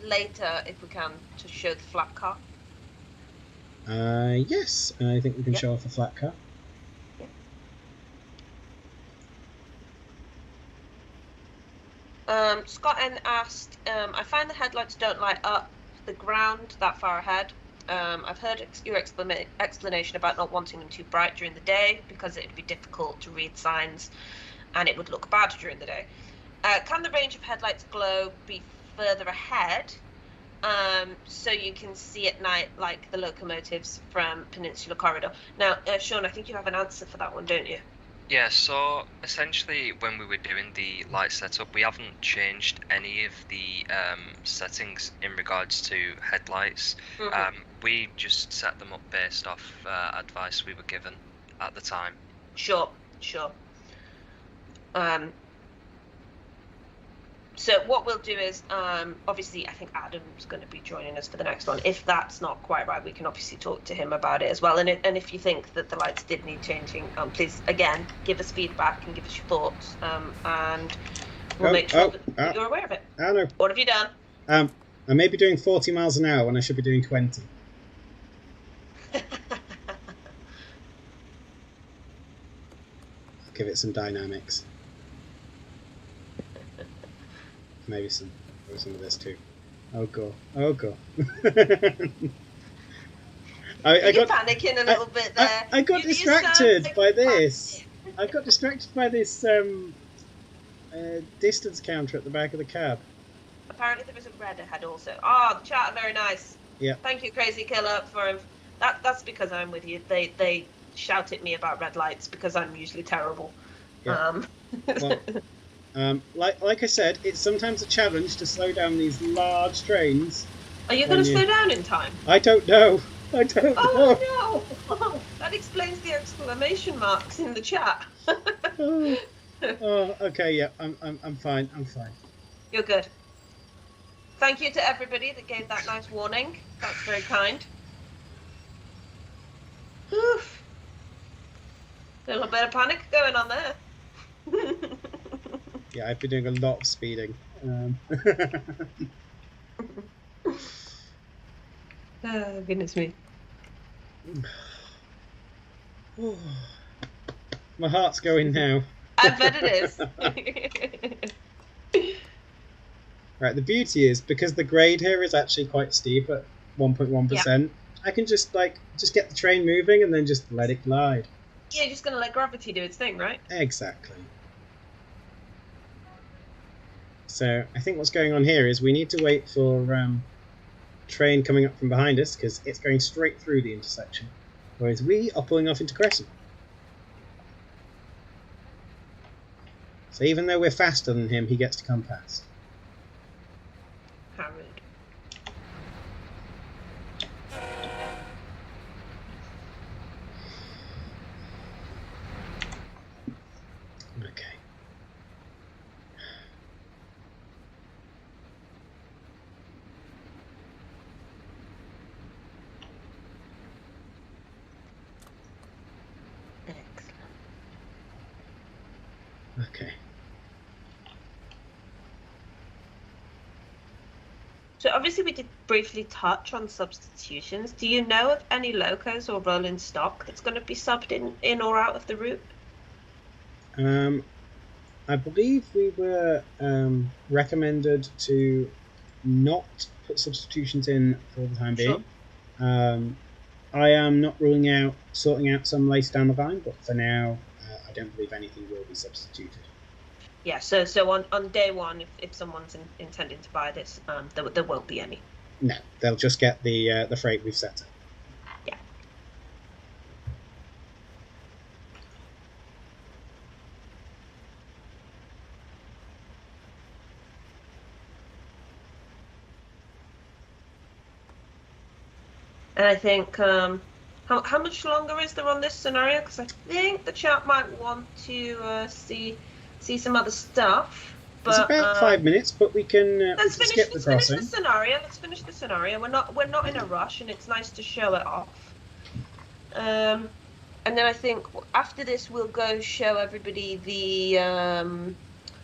later, if we can, to show the flat car. Yes, I think we can show off a flat car. Scott N asked, I find the headlights don't light up the ground that far ahead. I've heard your explanation about not wanting them too bright during the day because it would be difficult to read signs and it would look bad during the day. Can the range of headlights glow be further ahead so you can see at night like the locomotives from Peninsula Corridor? Now, Sean, I think you have an answer for that one, don't you? Yeah, so essentially when we were doing the light setup, we haven't changed any of the settings in regards to headlights. Mm-hmm. We just set them up based off advice we were given at the time. Sure. So what we'll do is, obviously, I think Adam's going to be joining us for the next one. If that's not quite right, we can obviously talk to him about it as well. And if you think that the lights did need changing, please, again, give us feedback and give us your thoughts, and we'll make sure that you're aware of it. Anna. What have you done? I may be doing 40 miles an hour when I should be doing 20. I'll give it some dynamics. Maybe some of this too. Oh god. Oh god. I got panicking a little bit there. I got distracted by this. I got distracted by this distance counter at the back of the cab. Apparently there was a red ahead also. Oh, the chat are very nice. Yeah. Thank you, Crazy Killer, for that's because I'm with you. They shout at me about red lights because I'm usually terrible. Yeah. Well, like I said, it's sometimes a challenge to slow down these large trains. Are you going to slow down in time? I don't know. I don't know. Oh no! That explains the exclamation marks in the chat. Oh, okay, yeah, I'm fine. I'm fine. You're good. Thank you to everybody that gave that nice warning. That's very kind. Oof. A little bit of panic going on there. Yeah, I've been doing a lot of speeding. Oh, goodness me. My heart's going now. I bet it is. Right, the beauty is, because the grade here is actually quite steep at 1.1%, I can just get the train moving and then just let it glide. Yeah, you're just going to let gravity do its thing, right? Exactly. So I think what's going on here is we need to wait for train coming up from behind us because it's going straight through the intersection, whereas we are pulling off into Crescent. So even though we're faster than him, he gets to come past. How rude. Okay. Okay. So obviously we did briefly touch on substitutions. Do you know of any locos or rolling stock that's going to be subbed in or out of the route? I believe we were recommended to not put substitutions in for the time being. Sure. I am not ruling out sorting out some later down the line, but for now, I don't believe anything will be substituted. Yeah, so on day one, if someone's intending to buy this, there won't be any. No, they'll just get the freight we've set up. Yeah. And I think how much longer is there on this scenario? Because I think the chat might want to see some other stuff. But, it's about 5 minutes, but we can skip the crossing. Let's finish the scenario. We're not in a rush, and it's nice to show it off. And then I think after this we'll go show everybody the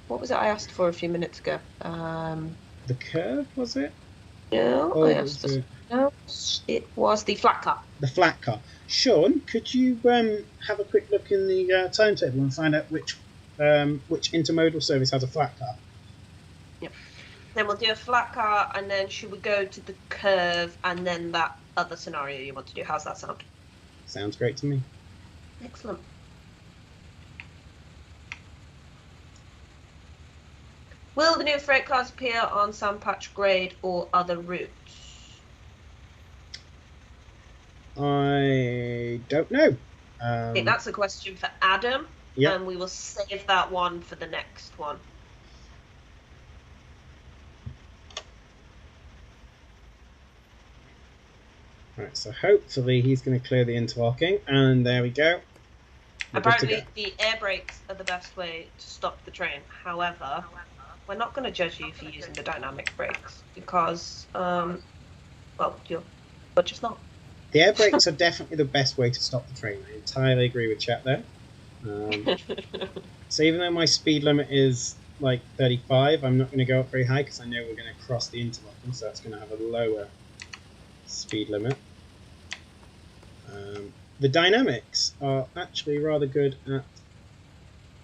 what was it I asked for a few minutes ago? The curve, was it? No, oh, I asked for. No, it was the flat car. The flat car. Sean, could you have a quick look in the timetable and find out which intermodal service has a flat car? Yep. Then we'll do a flat car, and then should we go to the curve, and then that other scenario you want to do? How's that sound? Sounds great to me. Excellent. Will the new freight cars appear on Sandpatch Grade or other routes? I don't know. I think that's a question for Adam. Yep. And we will save that one for the next one. Right, so hopefully he's going to clear the interlocking, and there we go. Apparently the air brakes are the best way to stop the train. However, we're not going to judge you for using the dynamic brakes because, well, you're just not. The air brakes are definitely the best way to stop the train. I entirely agree with chat there. So even though my speed limit is like 35. I'm not going to go up very high because I know we're going to cross the interlocking, so that's going to have a lower speed limit. The dynamics are actually rather good at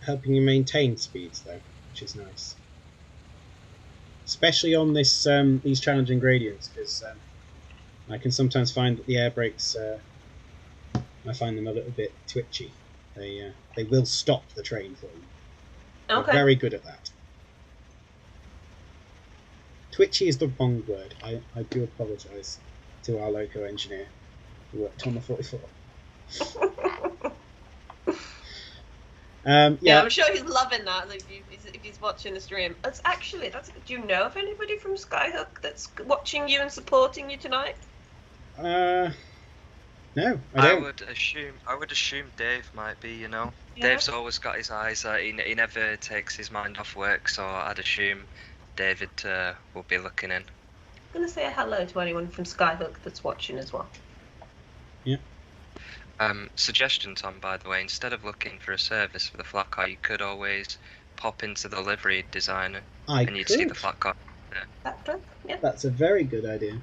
helping you maintain speeds, though, which is nice. Especially on this these challenging gradients, because I can sometimes find that the air brakes, I find them a little bit twitchy. They will stop the train for you. Okay. They're very good at that. Twitchy is the wrong word. I do apologise to our loco engineer who worked on the 44. Yeah, I'm sure he's loving that. Like, if he's watching the stream, that's. Do you know of anybody from Skyhook that's watching you and supporting you tonight? No, I don't. I would assume Dave might be. Yeah. Dave's always got his eyes. He never takes his mind off work, so I'd assume David will be looking in. I'm gonna say a hello to anyone from Skyhook that's watching as well. Yeah. Suggestion, Tom, by the way, instead of looking for a service for the flat car, you could always pop into the livery designer and you'd see the flat car. Yeah. That's a very good idea.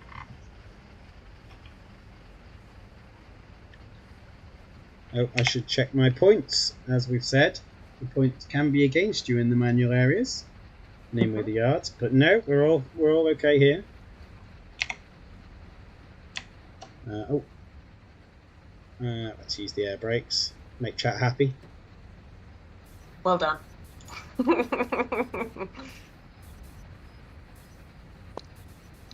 Oh, I should check my points. As we've said, the points can be against you in the manual areas, namely the yards. But no, we're all okay here. Let's use the air brakes. Make chat happy. Well done.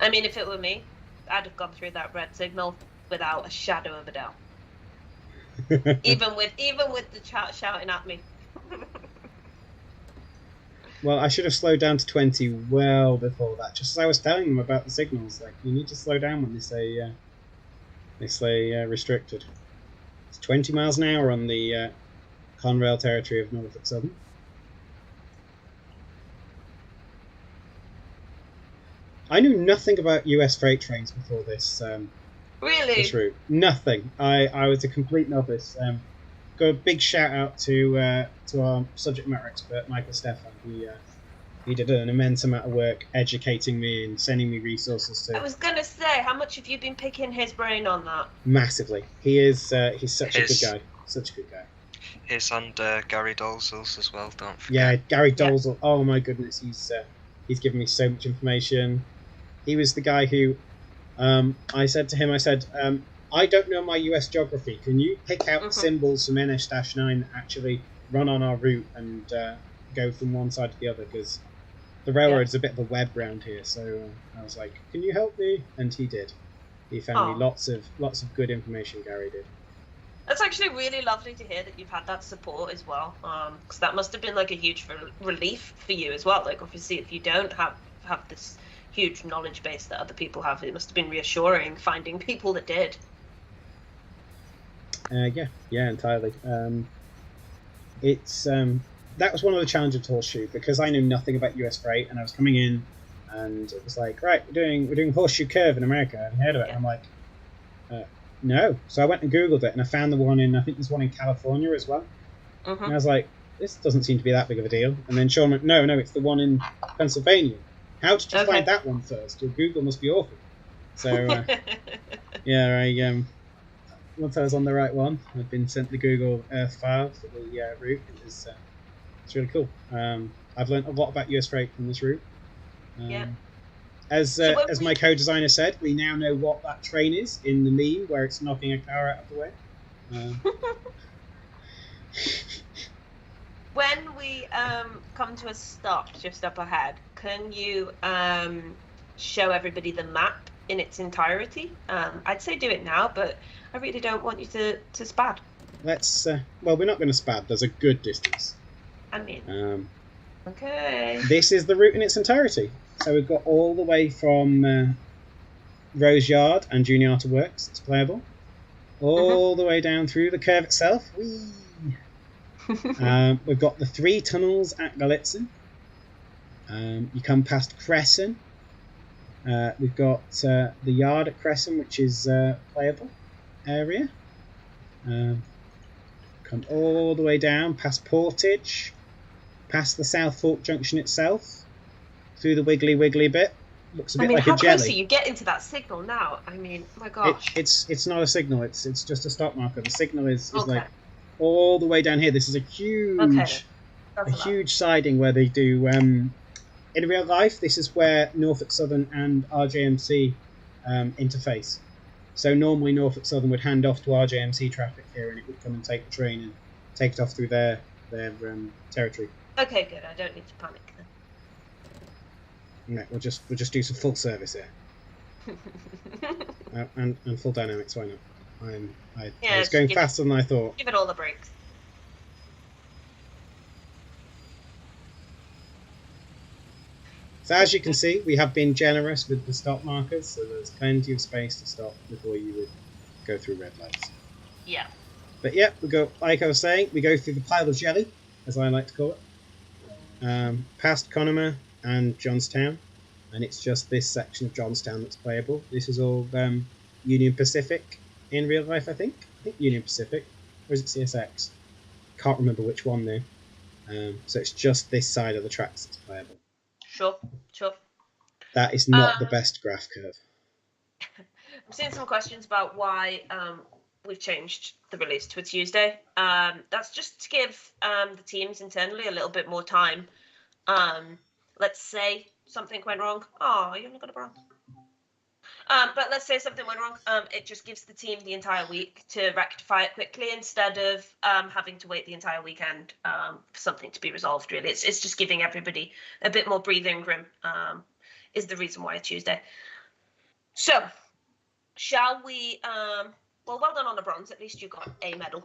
I mean, if it were me, I'd have gone through that red signal without a shadow of a doubt. even with the chat shouting at me. Well, I should have slowed down to 20 well before that. Just as I was telling them about the signals, like you need to slow down when they say restricted. It's 20 miles an hour on the Conrail territory of Norfolk Southern. I knew nothing about US freight trains before this. Really? This route. Nothing. I was a complete novice. Got a big shout out to our subject matter expert, Michael Stefan. He did an immense amount of work educating me and sending me resources to. I was gonna say, how much have you been picking his brain on that? Massively. He's such a good guy. Such a good guy. His and Gary Dolezal's as well, don't forget. Yeah, Gary Dolezal. Yeah. Oh my goodness, he's given me so much information. He was the guy who I said to him, I don't know my US geography. Can you pick out symbols from NS-9 that actually run on our route and go from one side to the other? Because the railroad's a bit of a web round here. So I was like, can you help me? And he did. He found me lots of good information, Gary did. That's actually really lovely to hear that you've had that support as well. Because that must have been like a huge relief for you as well. Like obviously if you don't have this huge knowledge base that other people have, it must have been reassuring finding people that did. Yeah, entirely. It's that was one of the challenges of Horseshoe, because I knew nothing about US freight, and I was coming in, and it was like, right, we're doing Horseshoe Curve in America. Have you heard of it? And I'm like, no. So I went and Googled it, and I found the one in, I think there's one in California as well. And I was like, this doesn't seem to be that big of a deal. And then Sean went, no, it's the one in Pennsylvania. How did you find that one first? Your Google must be awful. So yeah, once I was on the right one, I'd been sent the Google Earth file for the route. It's really cool. I've learned a lot about US freight from this route. As my co-designer said, we now know what that train is in the meme where it's knocking a car out of the way. When we come to a stop just up ahead, can you show everybody the map in its entirety? I'd say do it now, but I really don't want you to spad. Let's. Well, we're not going to spad. There's a good distance. I mean. Okay. This is the route in its entirety. So we've got all the way from Rose Yard and Juniata Works. It's playable. All the way down through the curve itself. Whee! We've got the 3 tunnels at Galitzin. You come past Crescent. We've got the yard at Crescent, which is playable area. Come all the way down past Portage, past the South Fork Junction itself, through the wiggly bit. Looks a bit like a how jelly. close are you getting to that signal now? I mean, my gosh. It's not a signal. It's just a stop marker. The signal is Okay. like all the way down here. This is a huge siding where they do. In real life, this is where Norfolk Southern and RJMC interface. So normally Norfolk Southern would hand off to RJMC traffic here, and it would come and take the train and take it off through their territory. Okay, good. I don't need to panic No, we'll just do some full service here. And full dynamics. Why not? I was going faster than I thought. Give it all the brakes. So as you can see, we have been generous with the stop markers, so there's plenty of space to stop before you would go through red lights. Yeah. But yeah, we go, like I was saying, we go through the pile of jelly, as I like to call it, past Conemaugh and Johnstown, and it's just this section of Johnstown that's playable. This is all Union Pacific in real life, I think. I think Union Pacific, or is it CSX? Can't remember which one now. So it's just this side of the tracks that's playable. Sure. That is not the best graph curve. I'm seeing some questions about why we've changed the release to a Tuesday. That's just to give the teams internally a little bit more time. Let's say something went wrong. Oh, you only got it wrong. But let's say something went wrong. It just gives the team the entire week to rectify it quickly instead of having to wait the entire weekend for something to be resolved, really. It's just giving everybody a bit more breathing room is the reason why it's Tuesday. So, shall we... well done on the bronze. At least you got a medal.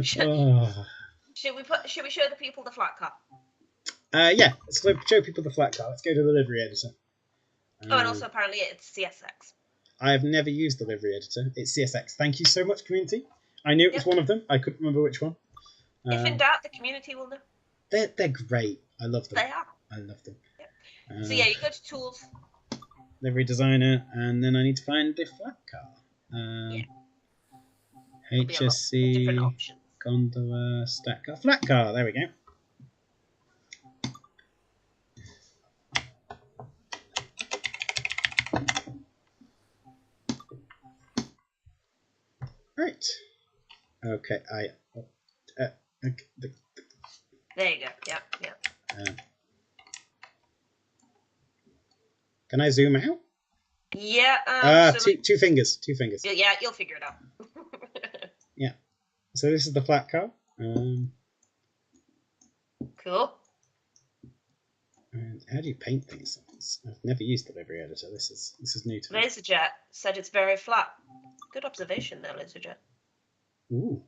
Should we show the people the flat car? Yeah, let's show people the flat car. Let's go to the livery editor. And also apparently it's CSX. I have never used the livery editor. It's CSX. Thank you so much, community. I knew it was one of them. I couldn't remember which one. If in doubt, the community will know. They're great. I love them. They are. I love them. Yep. So yeah, you go to tools. Livery designer, and then I need to find the flat car. HSC, gondola, stack car, flat car. There we go. Right. Okay. There you go. Yeah. Can I zoom out? Yeah. Two fingers. Yeah, you'll figure it out. Yeah. So this is the flat car. Cool. And how do you paint things? I've never used the livery editor. This is new to me. Laserjet said it's very flat. Good observation there, Laserjet. Ooh.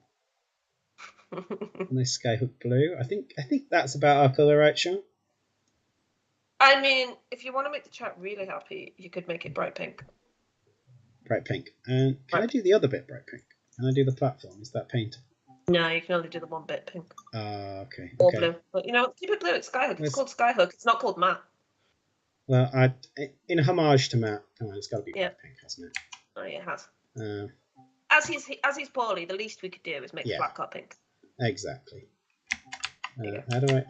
Nice Skyhook blue. I think that's about our colour, right, Sean? I mean, if you want to make the chat really happy, you could make it bright pink. Bright pink. And can I do the other bit bright pink? Can I do the platform? Is that painted? No, you can only do the one bit pink. Okay. Or blue. But keep it blue. It's Skyhook. It's called Skyhook. It's not called matte. Well, in homage to Matt, come on, it's got to be bright pink, hasn't it? Oh, yeah, it has. Uh, As he's poorly, the least we could do is make the flat car pink. Exactly. How do I?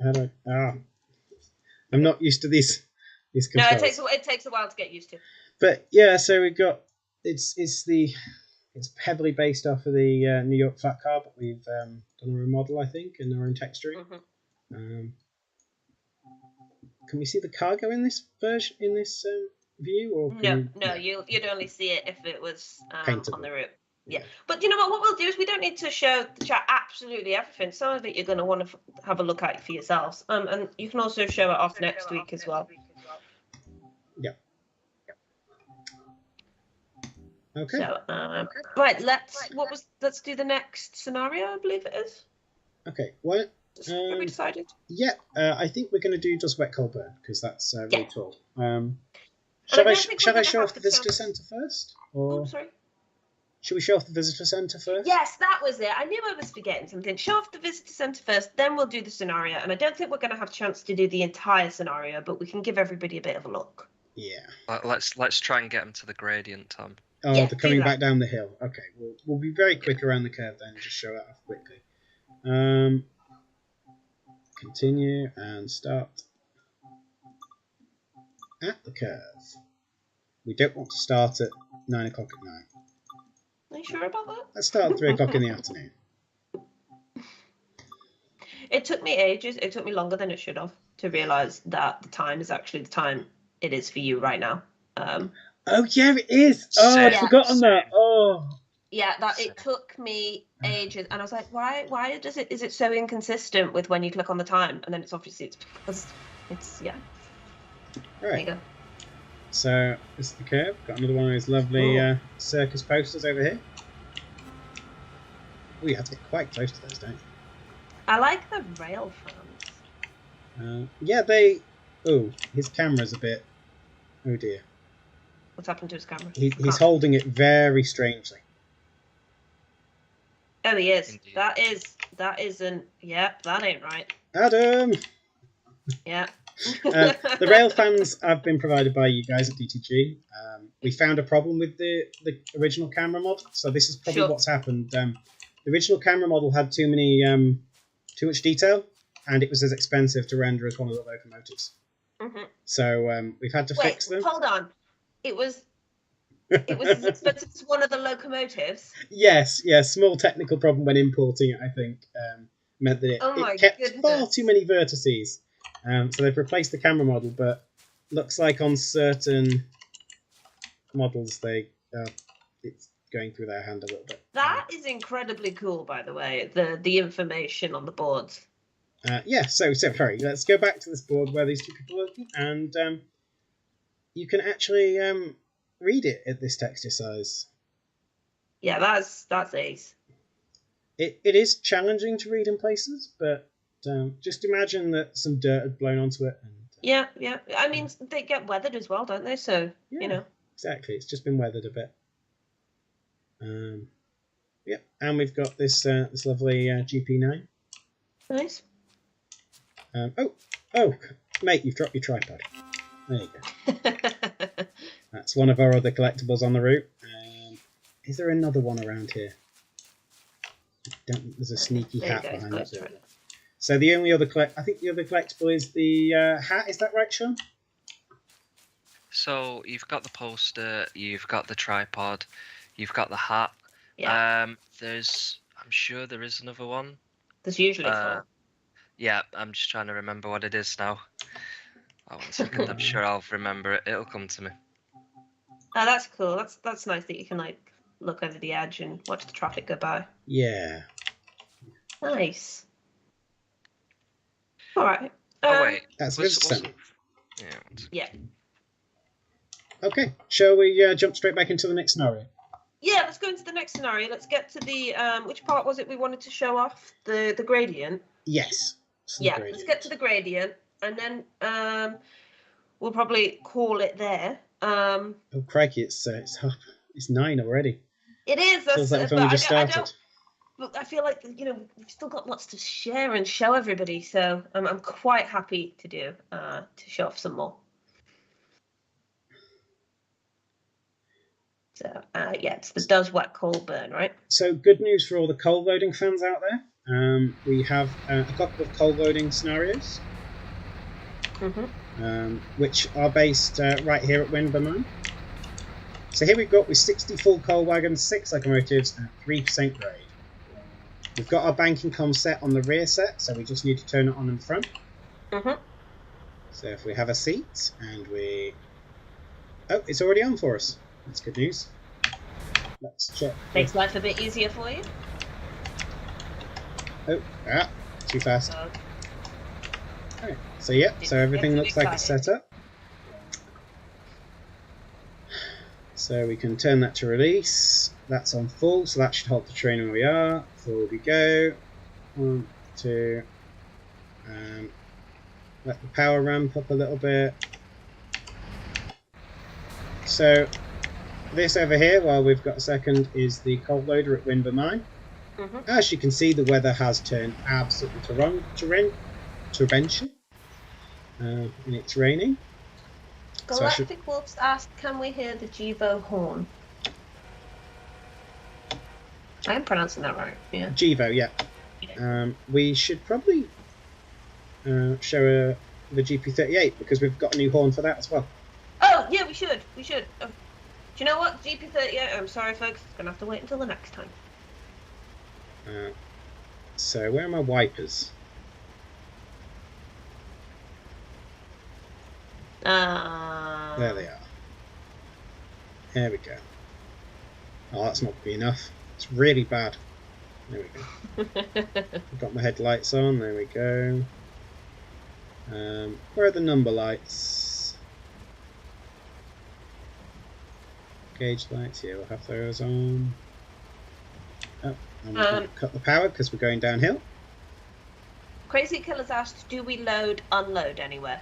I'm not used to these controls. No, it takes a while to get used to. But yeah, so we've got it's heavily based off of the New York flat car, but we've done a remodel, I think, and our own texturing. Mm-hmm. Can we see the cargo in this version, in this view? Or no, you'd only see it if it was paintable on the route. Yeah, but you know what we'll do is we don't need to show the chat absolutely everything. Some of it you're going to want to have a look at for yourselves, and you can also show it off next week as well. Yeah. Okay. So right, let's do the next scenario. I believe it is. Okay. What? Have we decided? Yeah, I think we're going to do just wet coal burn because that's really tall. Shall I show off the visitor centre first? Or... Oh, sorry. Should we show off the visitor centre first? Yes, that was it. I knew I was forgetting something. Show off the visitor centre first, then we'll do the scenario. And I don't think we're going to have a chance to do the entire scenario, but we can give everybody a bit of a look. Yeah. Let's try and get them to the gradient, Tom. Oh, they're coming back down the hill. Okay, we'll be very quick around the curve then, just show that off quickly. continue and start at the curve. We don't want to start at 9 o'clock at night. Are you sure about that? Let's start at 3 o'clock in the afternoon. It took me ages. It took me longer than it should have to realise that the time is actually the time it is for you right now. Oh yeah, it is. Oh, I'd forgotten that. Oh. Yeah, it took me ages, and I was like, why is it so inconsistent with when you click on the time? And then it's obviously because it's yeah. Right. There you go. So this is the curve. Got another one of those lovely circus posters over here. Oh, you have to get quite close to those, don't you? I like the rail fans. Yeah, they. Oh, his camera's a bit. Oh dear. What's happened to his camera? He's holding it very strangely. Oh, he is. Indeed. That isn't. Yep, that ain't right. Adam! Yeah. The rail fans have been provided by you guys at DTG. We found a problem with the original camera model, so this is probably what's happened. The original camera model had too much detail, and it was as expensive to render as one of the locomotives. Mm-hmm. So we've had to fix them. Hold on. It was as expensive as one of the locomotives. Yes, small technical problem when importing it, I think, meant that it kept far too many vertices. So they've replaced the camera model, but looks like on certain models it's going through their hand a little bit. That is incredibly cool, by the way, the information on the boards. So sorry, let's go back to this board where these two people are looking, and you can actually read it at this texture size. Yeah, that's ace. It is challenging to read in places, but just imagine that some dirt had blown onto it. And, yeah. I mean, they get weathered as well, don't they? So, you know. Exactly. It's just been weathered a bit. And we've got this lovely GP9. Nice. Oh, mate, you've dropped your tripod. There you go. That's one of our other collectibles on the route. Is there another one around here? There's a sneaky hat behind it. So the only other I think the other collectible is the hat. Is that right, Sean? So you've got the poster, you've got the tripod, you've got the hat. Yeah. I'm sure there is another one. There's usually four. Yeah, I'm just trying to remember what it is now. Oh, 1 second. I'm sure I'll remember it. It'll come to me. Oh, that's cool. That's nice that you can like look over the edge and watch the traffic go by. Yeah. Nice. All right. Wait. That's visitor. Yeah. Okay. Shall we jump straight back into the next scenario? Yeah, let's go into the next scenario. Let's get to the which part was it we wanted to show off? The gradient. Yes. Let's get to the gradient, and then we'll probably call it there. Oh crikey! It's 9 already. It is. Feels like we've only just started. But I feel like we've still got lots to share and show everybody, so I'm quite happy to show off some more. So it's the does wet coal burn, right? So good news for all the coal loading fans out there. We have a couple of coal loading scenarios, which are based right here at Winburn Mine. So here we've got with 60 full coal wagons, 6 locomotives, and 3% grade. We've got our banking com set on the rear set, so we just need to turn it on in front. So if we have a seat and we... Oh, it's already on for us. That's good news. Let's check. Makes life a bit easier for you. Oh, too fast. Alright, so so everything looks like it's set up. So we can turn that to release. That's on full, so that should hold the train where we are. Forward we go. 1, 2. Let the power ramp up a little bit. So this over here, while we've got a second, is the coal loader at Winburn Mine. As you can see, the weather has turned absolutely torrential, and it's raining. Galactic Wolves asked, can we hear the Jivo horn? I am pronouncing that right, yeah. Jivo, yeah. We should probably show the GP38 because we've got a new horn for that as well. Oh yeah, we should. Do you know what? GP38. I'm sorry, folks. It's gonna have to wait until the next time. So where are my wipers? There they are. There we go. Oh, that's not be enough. It's really bad. There we go. I've got my headlights on. There we go. Where are the number lights? Gauge lights. Yeah, we'll have those on. Oh, I'm going to cut the power because we're going downhill. Crazy Killer's asked, do we load, unload anywhere?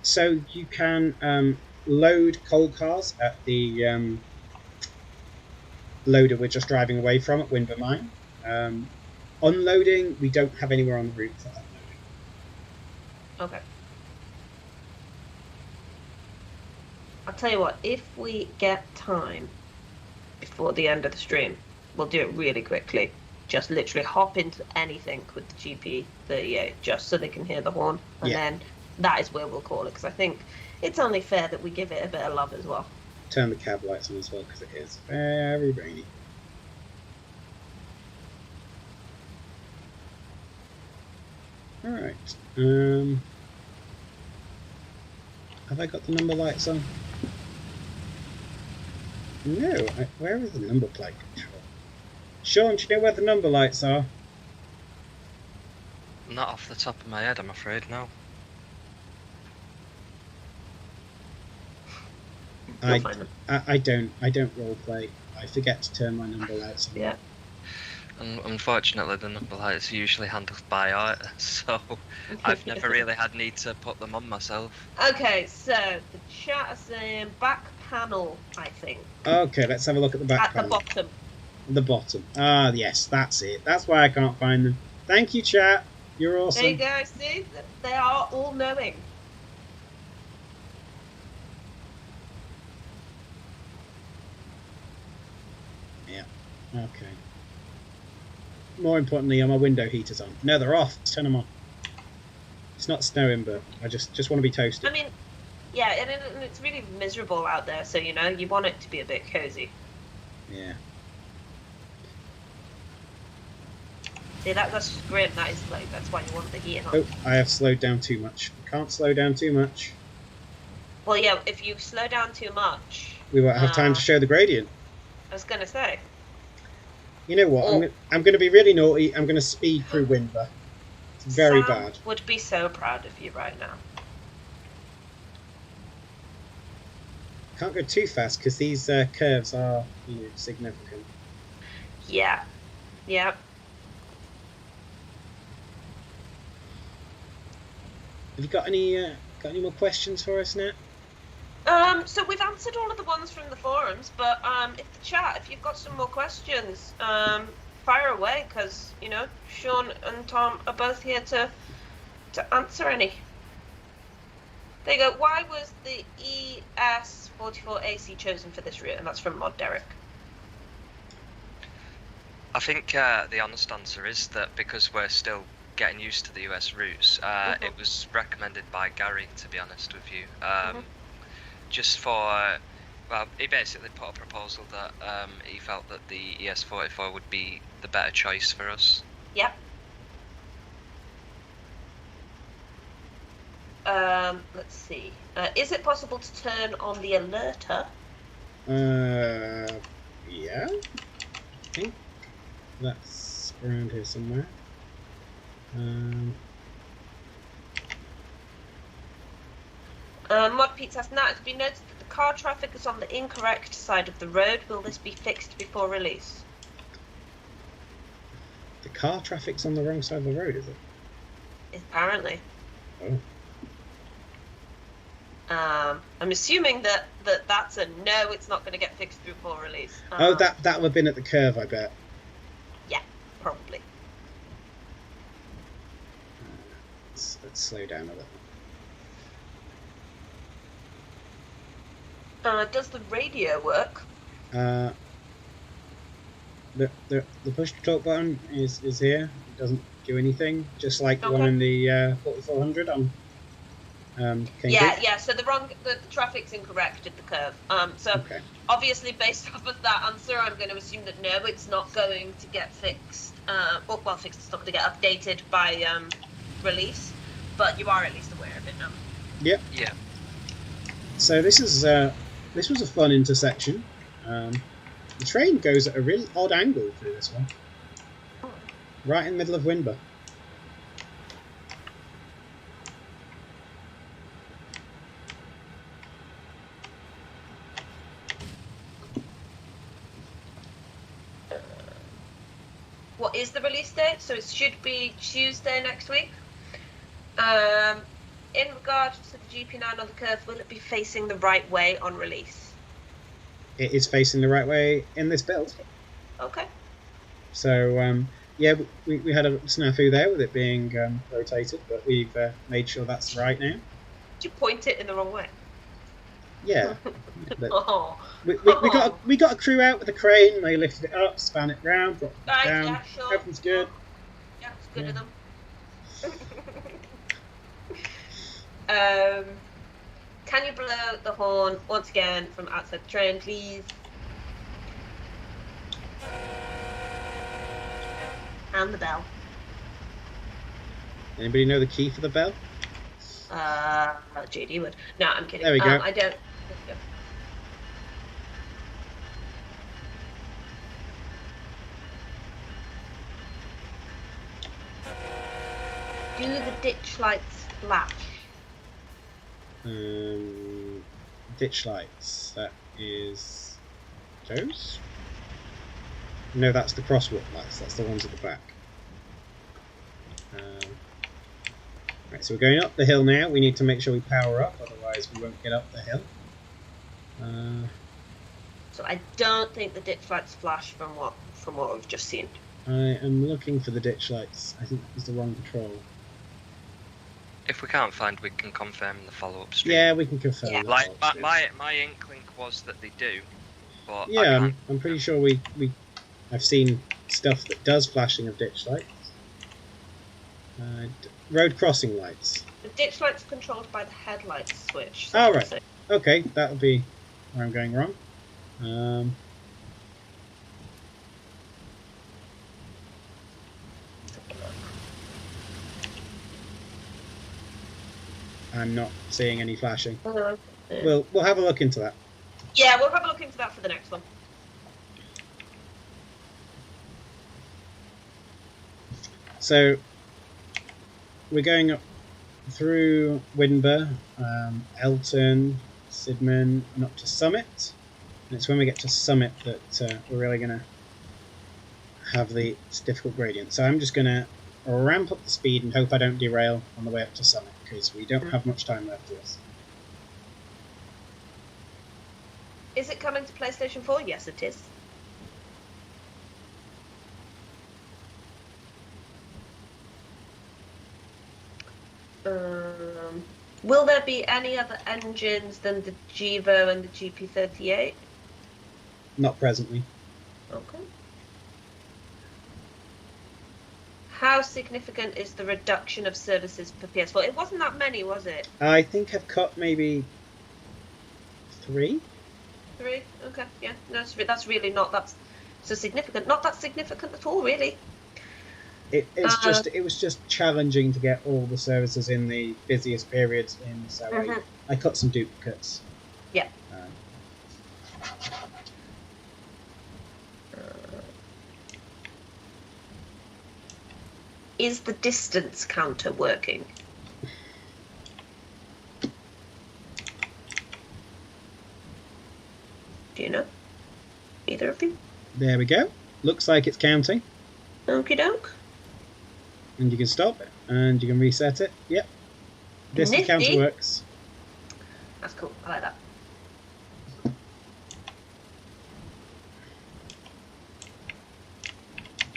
So you can load coal cars at the loader we're just driving away from at Winver Mine. Unloading, we don't have anywhere on the route for unloading. Okay. I'll tell you what, if we get time before the end of the stream, we'll do it really quickly. Just literally hop into anything with the GP38 just so they can hear the horn. And then that is where we'll call it, because I think it's only fair that we give it a bit of love as well. Turn the cab lights on as well because it is very rainy. Alright. Have I got the number lights on? No. Where is the number plate control? Sean, do you know where the number lights are? Not off the top of my head, I'm afraid, no. I don't roleplay. I forget to turn my number lights on. Yeah. Unfortunately, the number lights are usually handled by Art, so I've never really had need to put them on myself. Okay, so the chat is saying back panel, I think. Okay, let's have a look at the back panel. At the bottom. The bottom. Ah, yes, that's it. That's why I can't find them. Thank you, chat. You're awesome. There you go. See, they are all knowing. Yeah. Okay. More importantly, are my window heaters on? No, they're off. Let's turn them on. It's not snowing, but I just want to be toasted. I mean, yeah, and it's really miserable out there, so you know you want it to be a bit cozy. Yeah. See, that's great. That is like that's why you want the heating on. Oh, I have slowed down too much. I can't slow down too much. Well, yeah, if you slow down too much, we won't have time to show the gradient. I was gonna say. You know what? I'm going to be really naughty. I'm going to speed through Winver. It's very bad. Would be so proud of you right now. Can't go too fast because these curves are, significant. Yeah. Yeah. Have you got any more questions for us, Nat? So we've answered all of the ones from the forums, but if you've got some more questions, fire away, because Sean and Tom are both here to answer any. There you go. Why was the ES44AC chosen for this route? And that's from Mod Derek. I think the honest answer is that because we're still getting used to the US routes, it was recommended by Gary, to be honest with you. Just for, he basically put a proposal that he felt that the ES44 would be the better choice for us. Yep. Let's see. Is it possible to turn on the alerter? Yeah. I think that's around here somewhere. Mod Pete says, Nat, it's been noted that the car traffic is on the incorrect side of the road. Will this be fixed before release? The car traffic's on the wrong side of the road, is it? Apparently. Oh. I'm assuming that's a no, it's not going to get fixed before release. That'll have been at the curve, I bet. Yeah, probably. Let's slow down a little. Does the radio work? The push to talk button is here. It doesn't do anything, just like the one in the 4400 on King Creek. Yeah. So the traffic's incorrect at the curve. So obviously, based off of that answer, I'm going to assume that no, it's not going to get fixed. Fixed. It's not going to get updated by release, but you are at least aware of it now. Yep. Yeah. So this was a fun intersection. The train goes at a really odd angle through this one, right in the middle of Winber. What is the release date? So it should be Tuesday next week. In regard to the GP9 on the curve, will it be facing the right way on release? It is facing the right way in this build. Okay. So, yeah, we had a snafu there with it being rotated, but we've made sure that's right now. Did you point it in the wrong way? Yeah. Oh. We got a crew out with a crane. They lifted it up, span it round, dropped it down. Yeah, sure. Everything's good. Yeah, it's good of them. Can you blow the horn once again from outside the train, please? And the bell. Anybody know the key for the bell? JD would. No, I'm kidding. There we go. I don't. Do the ditch lights flash? Ditch lights. That is those. No, that's the crosswalk lights. That's the ones at the back. Right, so we're going up the hill now. We need to make sure we power up, otherwise we won't get up the hill. So I don't think the ditch lights flash from what we've just seen. I am looking for the ditch lights. I think that was the wrong control. If we can't find, we can confirm in the follow-up stream. Yeah, we can confirm. Yeah. Like my inkling was that they do, but yeah, I'm pretty sure I've seen stuff that does flashing of ditch lights. Road crossing lights. The ditch lights are controlled by the headlight switch. Oh, right. Okay, that'll be where I'm going wrong. I'm not seeing any flashing. We'll have a look into that. Yeah, we'll have a look into that for the next one. So we're going up through Winber, Elton, Sidman, and up to Summit. And it's when we get to Summit that we're really going to have the difficult gradient. So I'm just going to ramp up the speed and hope I don't derail on the way up to Summit, because we don't have much time left to us. Is it coming to PlayStation 4? Yes, it is. Will there be any other engines than the Gevo and the GP38? Not presently. Okay. How significant is the reduction of services for PS4? It wasn't that many, was it? I think I've cut maybe 3. 3? Okay, yeah. No, that's really not that so significant. Not that significant at all, really. It was just challenging to get all the services in the busiest periods in, so I cut some duplicates. Yeah. Is the distance counter working? Do you know? Either of you? There we go. Looks like it's counting. Okie doke. And you can stop it, and you can reset it. Yep. Distance counter works. That's cool. I like that.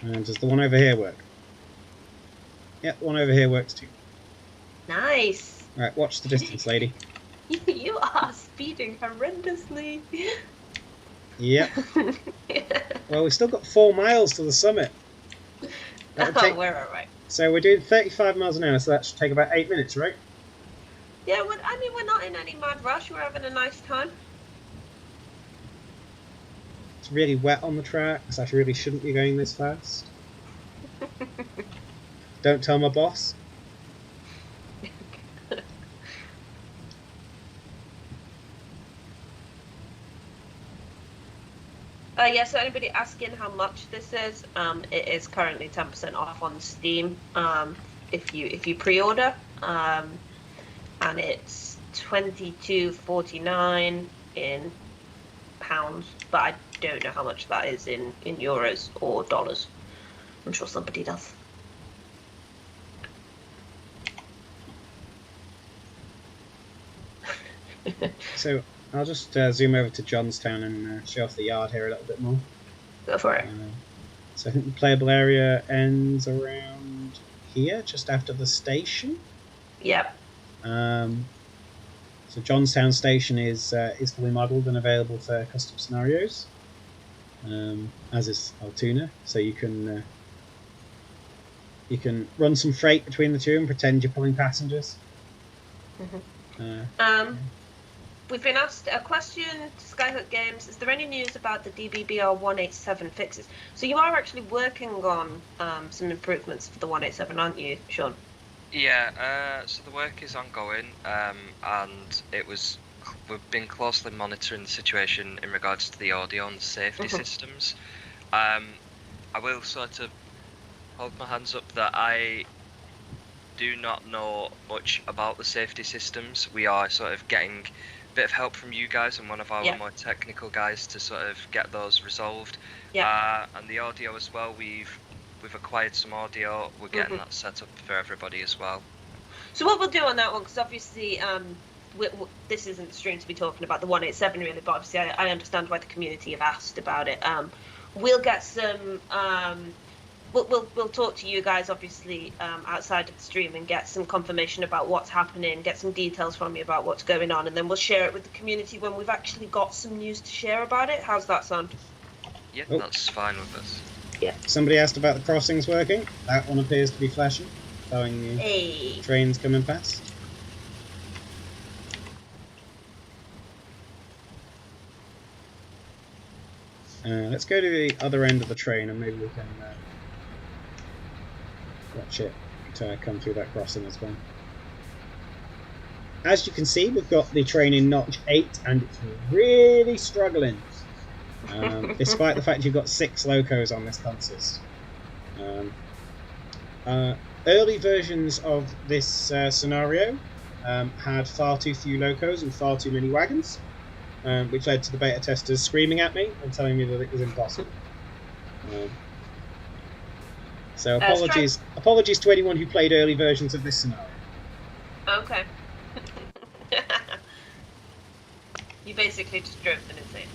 And does the one over here work? Yep, the one over here works too. Nice. Alright, watch the distance, lady. You are speeding horrendously. Yep. Well, we've still got 4 miles to the summit. We're alright. So we're doing 35 miles an hour, so that should take about 8 minutes, right? Yeah, I mean, we're not in any mad rush. We're having a nice time. It's really wet on the tracks. I really shouldn't be going this fast. Don't tell my boss. Yeah, so anybody asking how much this is, it is currently 10% off on Steam if you pre-order, and it's $22.49 in pounds, but I don't know how much that is in euros or dollars. I'm sure somebody does. So I'll just zoom over to Johnstown and show off the yard here a little bit more. Go for it. So I think the playable area ends around here, just after the station. Yep. So Johnstown Station is fully modelled and available for custom scenarios, as is Altoona. So you can run some freight between the two and pretend you're pulling passengers. Mm-hmm. We've been asked a question to Skyhook Games. Is there any news about the DBBR 187 fixes? So you are actually working on some improvements for the 187, aren't you, Sean? Yeah, so the work is ongoing, and we've been closely monitoring the situation in regards to the audio and the safety systems. I will sort of hold my hands up that I do not know much about the safety systems. We are sort of getting a bit of help from you guys and one of our more technical guys to sort of get those resolved. And the audio as well, we've acquired some audio. We're getting that set up for everybody as well. So what we'll do on that one, because obviously this isn't the stream to be talking about the 187 really, but obviously I understand why the community have asked about it. We'll get some we'll talk to you guys obviously outside of the stream and get some confirmation about what's happening, get some details from you about what's going on, and then we'll share it with the community when we've actually got some news to share about it. How's that sound? Yeah, that's fine with us. Yeah. Somebody asked about the crossings working. That one appears to be flashing, showing the trains coming past. Let's go to the other end of the train and maybe we can watch it to come through that crossing as well. As you can see, we've got the train in notch 8 and it's really struggling. Despite the fact you've got 6 locos on this consist. Early versions of this scenario had far too few locos and far too many wagons, which led to the beta testers screaming at me and telling me that it was impossible. So apologies to anyone who played early versions of this scenario. Okay. You basically just drove them insane.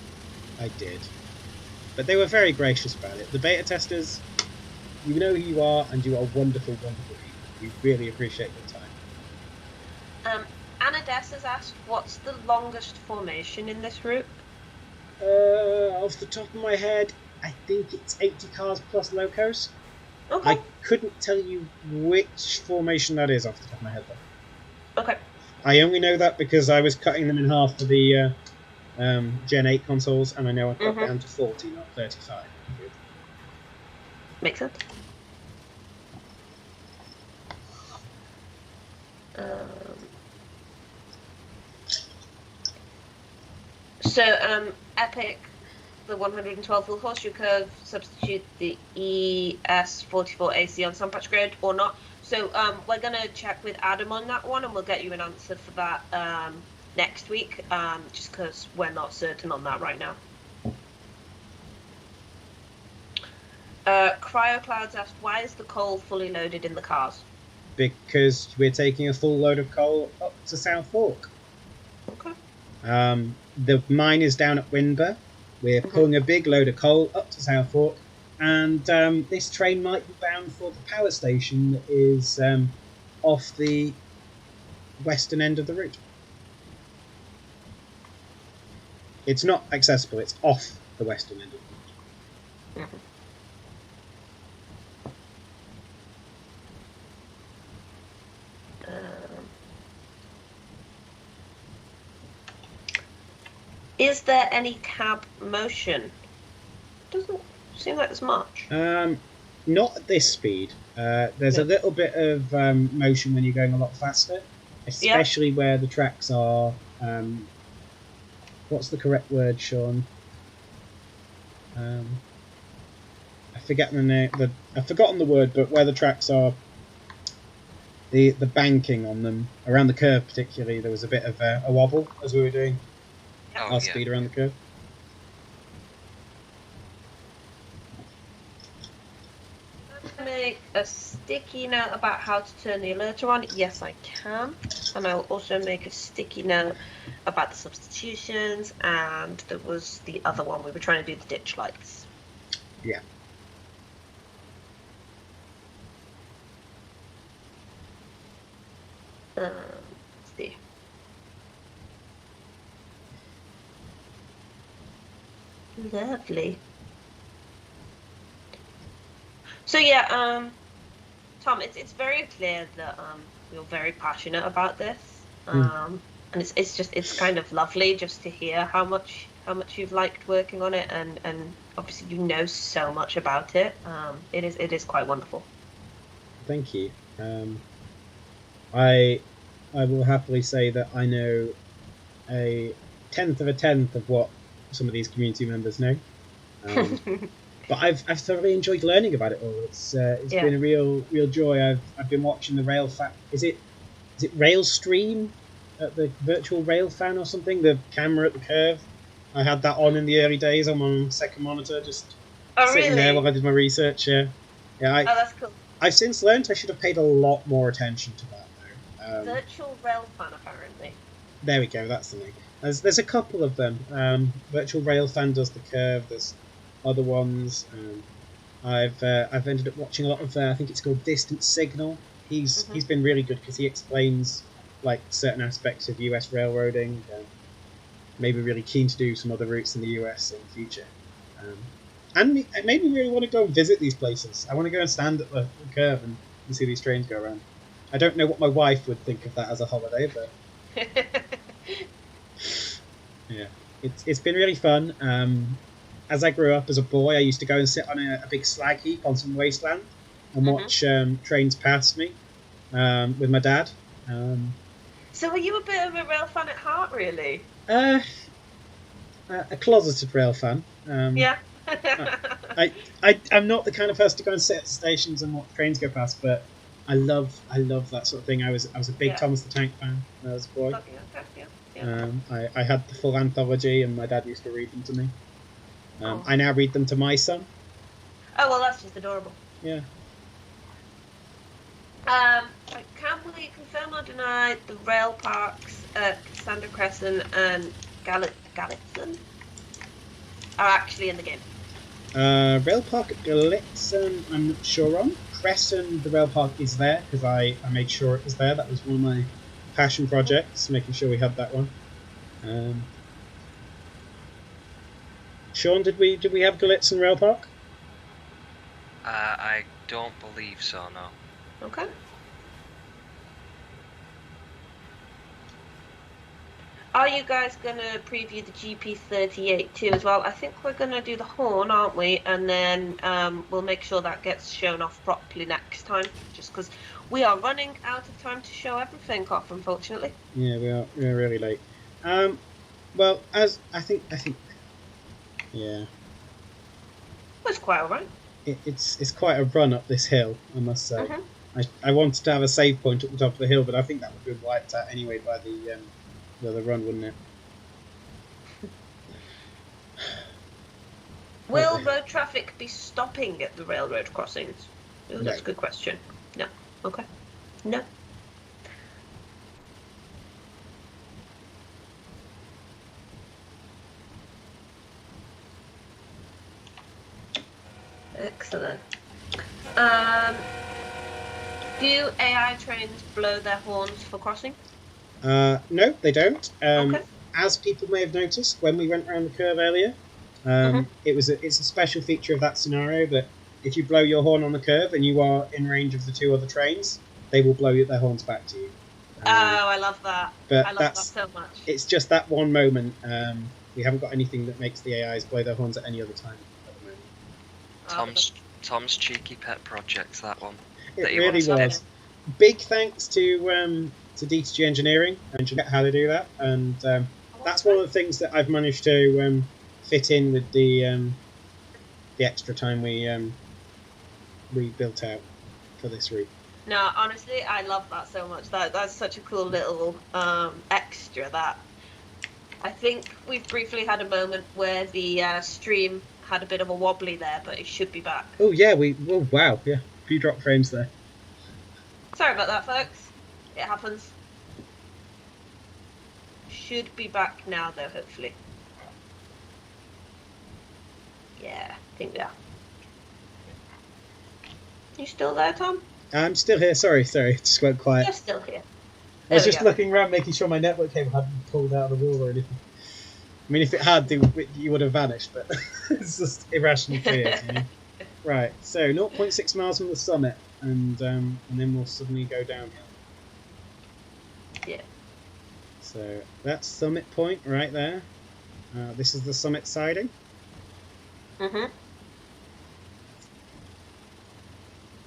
I did. But they were very gracious about it. The beta testers, you know who you are, and you are wonderful, wonderful people. We really appreciate your time. Anna Dess has asked, what's the longest formation in this route? Off the top of my head, I think it's 80 cars plus locos. Okay. I couldn't tell you which formation that is off the top of my head, though. Okay. I only know that because I was cutting them in half for the Gen 8 consoles, and I know I've got down to 40, not 35. Makes sense. So, Epic, the 112 wheel Horseshoe Curve, substitute the ES44 AC on some patch grid or not. So we're going to check with Adam on that one and we'll get you an answer for that next week, just because we're not certain on that right now. CryoClouds asked, why is the coal fully loaded in the cars? Because we're taking a full load of coal up to South Fork. Okay. The mine is down at Winber. We're pulling a big load of coal up to South Fork, and this train might be bound for the power station that is off the western end of the route. It's not accessible, it's off the western end of the route. Is there any cab motion? Doesn't seem like there's much. Not at this speed. There's a little bit of motion when you're going a lot faster, especially where the tracks are. What's the correct word, Sean? I forget the name. I've forgotten the word, but where the tracks are, the banking on them around the curve, particularly, there was a bit of a wobble as we were doing our speed around the curve. Make a sticky note about how to turn the alerter on. Yes, I can. And I'll also make a sticky note about the substitutions, and there was the other one we were trying to do, the ditch lights. Yeah. Let's see. Lovely. So yeah, Tom, it's very clear that you're very passionate about this, and it's kind of lovely just to hear how much you've liked working on it, and obviously you know so much about it. It is quite wonderful. Thank you. I will happily say that I know a tenth of what some of these community members know. But I've thoroughly enjoyed learning about it all. It's been a real joy. I've been watching the rail fan. Is it rail stream at the virtual rail fan or something? The camera at the curve. I had that on in the early days on my second monitor, just sitting there while I did my research. Yeah. That's cool. I've since learned I should have paid a lot more attention to that though. Virtual rail fan, apparently. There we go. That's the name. There's a couple of them. Virtual rail fan does the curve. There's other ones. I've ended up watching a lot of. I think it's called Distant Signal. He's been really good because he explains like certain aspects of US railroading. Maybe really keen to do some other routes in the US in the future. And it made me really want to go and visit these places. I want to go and stand at the curve and see these trains go around. I don't know what my wife would think of that as a holiday, but yeah, it's been really fun. As I grew up as a boy, I used to go and sit on a big slag heap on some wasteland and watch trains pass me with my dad. So were you a bit of a rail fan at heart, really? A closeted rail fan. Yeah. I'm not the kind of person to go and sit at stations and watch trains go past, but I love that sort of thing. I was a big Thomas the Tank fan when I was a boy. I had the full anthology, and my dad used to read them to me. I now read them to my son. Oh well, that's just adorable. Yeah. Can we confirm or deny the rail parks at Cassandra Crescent and Galitzin are actually in the game? Rail park at Galitzin, I'm not sure on. Crescent, the rail park is there because I made sure it was there. That was one of my passion projects, making sure we had that one. Sean, did we have Galitzin Rail Park? I don't believe so, no. Okay. Are you guys going to preview the GP38 too as well? I think we're going to do the horn, aren't we? And then we'll make sure that gets shown off properly next time, just because we are running out of time to show everything off, unfortunately. Yeah, we're really late. Well, as I think, yeah. Well, it's quite alright. It's quite a run up this hill, I must say. I wanted to have a save point at the top of the hill, but I think that would be wiped out anyway by the run, wouldn't it? Will road traffic be stopping at the railroad crossings? Oh, that's a good question. No. Okay. No. Excellent. Do AI trains blow their horns for crossing? No, they don't. Okay. As people may have noticed when we went around the curve earlier, it's a special feature of that scenario that if you blow your horn on the curve and you are in range of the two other trains, they will blow their horns back to you. I love that. But I love that so much. It's just that one moment we haven't got anything that makes the AIs blow their horns at any other time at the moment. Tom's cheeky pet projects, that one. It really was. Big thanks to D2G Engineering and how to do that, and that's one of the things that I've managed to fit in with the extra time we built out for this route. No, honestly, I love that so much. That's such a cool little extra that I think we've briefly had a moment where the stream had a bit of a wobbly there, but it should be back. Oh yeah, wow, yeah, a few drop frames there. Sorry about that, folks. It happens. Should be back now, though, hopefully. Yeah, I think we are. You still there, Tom? I'm still here. Sorry, it just went quiet. You're still here. I was just looking around, making sure my network cable hadn't pulled out of the wall or anything. I mean, if it had, you would have vanished, but it's just irrational fears, you know? Right, so 0.6 miles from the summit, and then we'll suddenly go downhill. Yeah. So that's summit point right there. This is the summit siding. Mhm.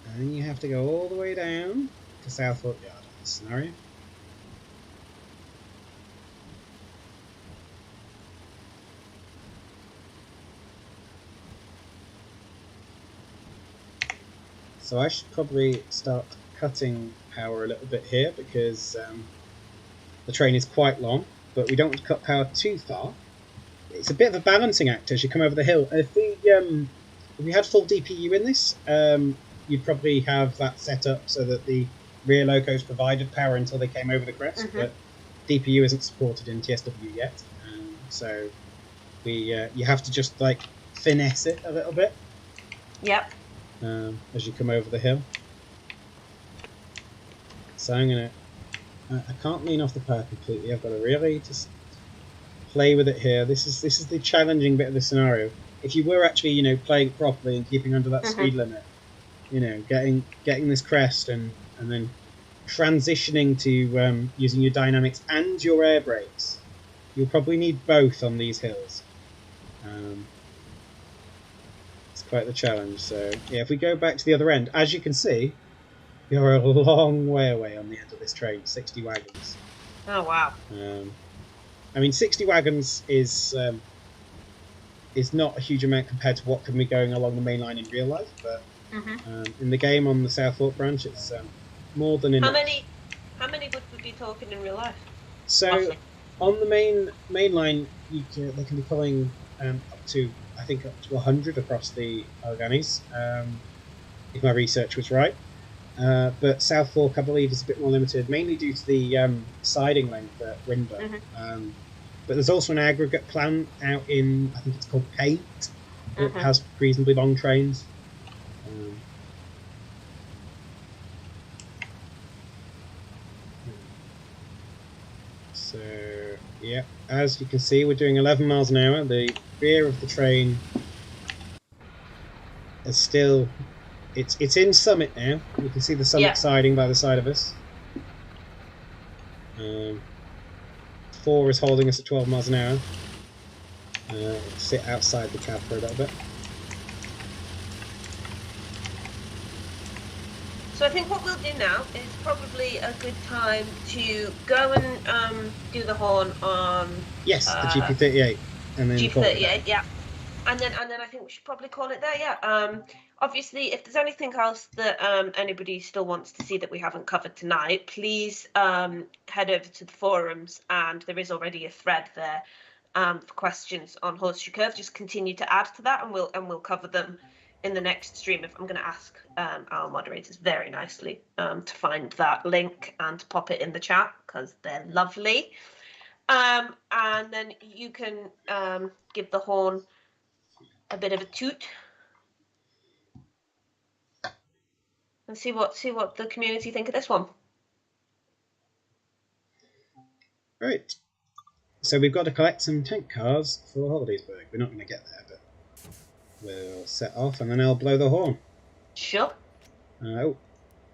And then you have to go all the way down to South Fork Yard in this scenario. So I should probably start cutting power a little bit here because the train is quite long, but we don't want to cut power too far. It's a bit of a balancing act as you come over the hill. If we had full DPU in this, you'd probably have that set up so that the rear locos provided power until they came over the crest, but DPU isn't supported in TSW yet, so you have to just like finesse it a little bit. Yep. As you come over the hill. So I'm gonna. I can't lean off the power completely. I've got to really just play with it here. This is the challenging bit of the scenario. If you were actually, playing it properly and keeping under that speed limit, getting this crest and then transitioning to using your dynamics and your air brakes, you'll probably need both on these hills. It's quite the challenge. So yeah, if we go back to the other end, as you can see, you're a long way away on the end of this train. 60 wagons. Oh wow. I mean, 60 wagons is not a huge amount compared to what can be going along the main line in real life, but in the game on the South Fork branch, it's more than enough. How many would we be talking in real life? So Roughly. On the main line, they can be pulling up to 100 across the Alleghenies, if my research was right. But South Fork, I believe, is a bit more limited, mainly due to the siding length at Windber. But there's also an aggregate plant out in, I think it's called Paint, that has reasonably long trains. So, yeah, as you can see, we're doing 11 miles an hour. The rear of the train is still... It's in Summit now. You can see the Summit siding by the side of us. 4 is holding us at 12 miles an hour. Sit outside the cab for a little bit. So I think what we'll do now is probably a good time to go and do the horn on... Yes, the GP38. And then GP38, yeah. And then I think we should probably call it there, yeah. Obviously, if there's anything else that anybody still wants to see that we haven't covered tonight, please head over to the forums, and there is already a thread there for questions on Horseshoe Curve. Just continue to add to that, and we'll cover them in the next stream. If I'm going to ask our moderators very nicely to find that link and pop it in the chat because they're lovely. And then you can give the horn a bit of a toot and see what the community think of this one. Right. So we've got to collect some tank cars for Hollidaysburg. We're not going to get there, but we'll set off and then I'll blow the horn. Sure. Oh,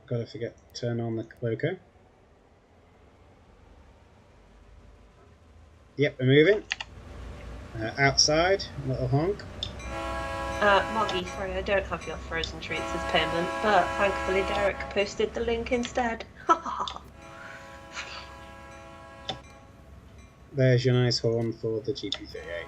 gotta forget to turn on the loco. Yep, we're moving. Outside, little honk. Moggy, sorry, I don't have your frozen treats as payment, but thankfully Derek posted the link instead. There's your nice horn for the GP38.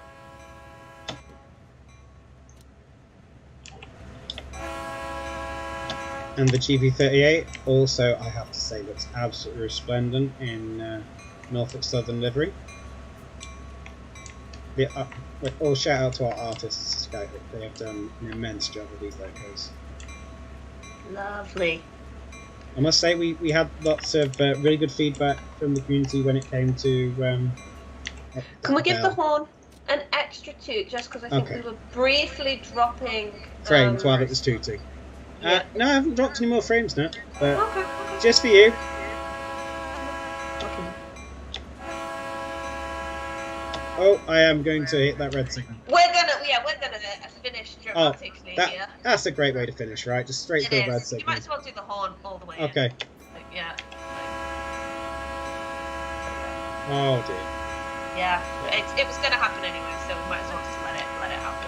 And the GP38 also, I have to say, looks absolutely resplendent in Norfolk Southern livery. All shout out to our artists at Skyhook. They have done an immense job with these locos. Lovely. I must say we had lots of really good feedback from the community when it came to. Can we give the horn an extra toot just because I think we were briefly dropping frames while it was tooting? Yeah. No, I haven't dropped any more frames now, but Okay. just for you. Okay. Oh, I am going to hit that red signal. We're gonna finish dramatically here. That's a great way to finish, right? Just straight to the red signal. You might as well do the horn all the way. Okay. In. Yeah. Oh dear. Yeah. It was gonna happen anyway, so we might as well just let it happen.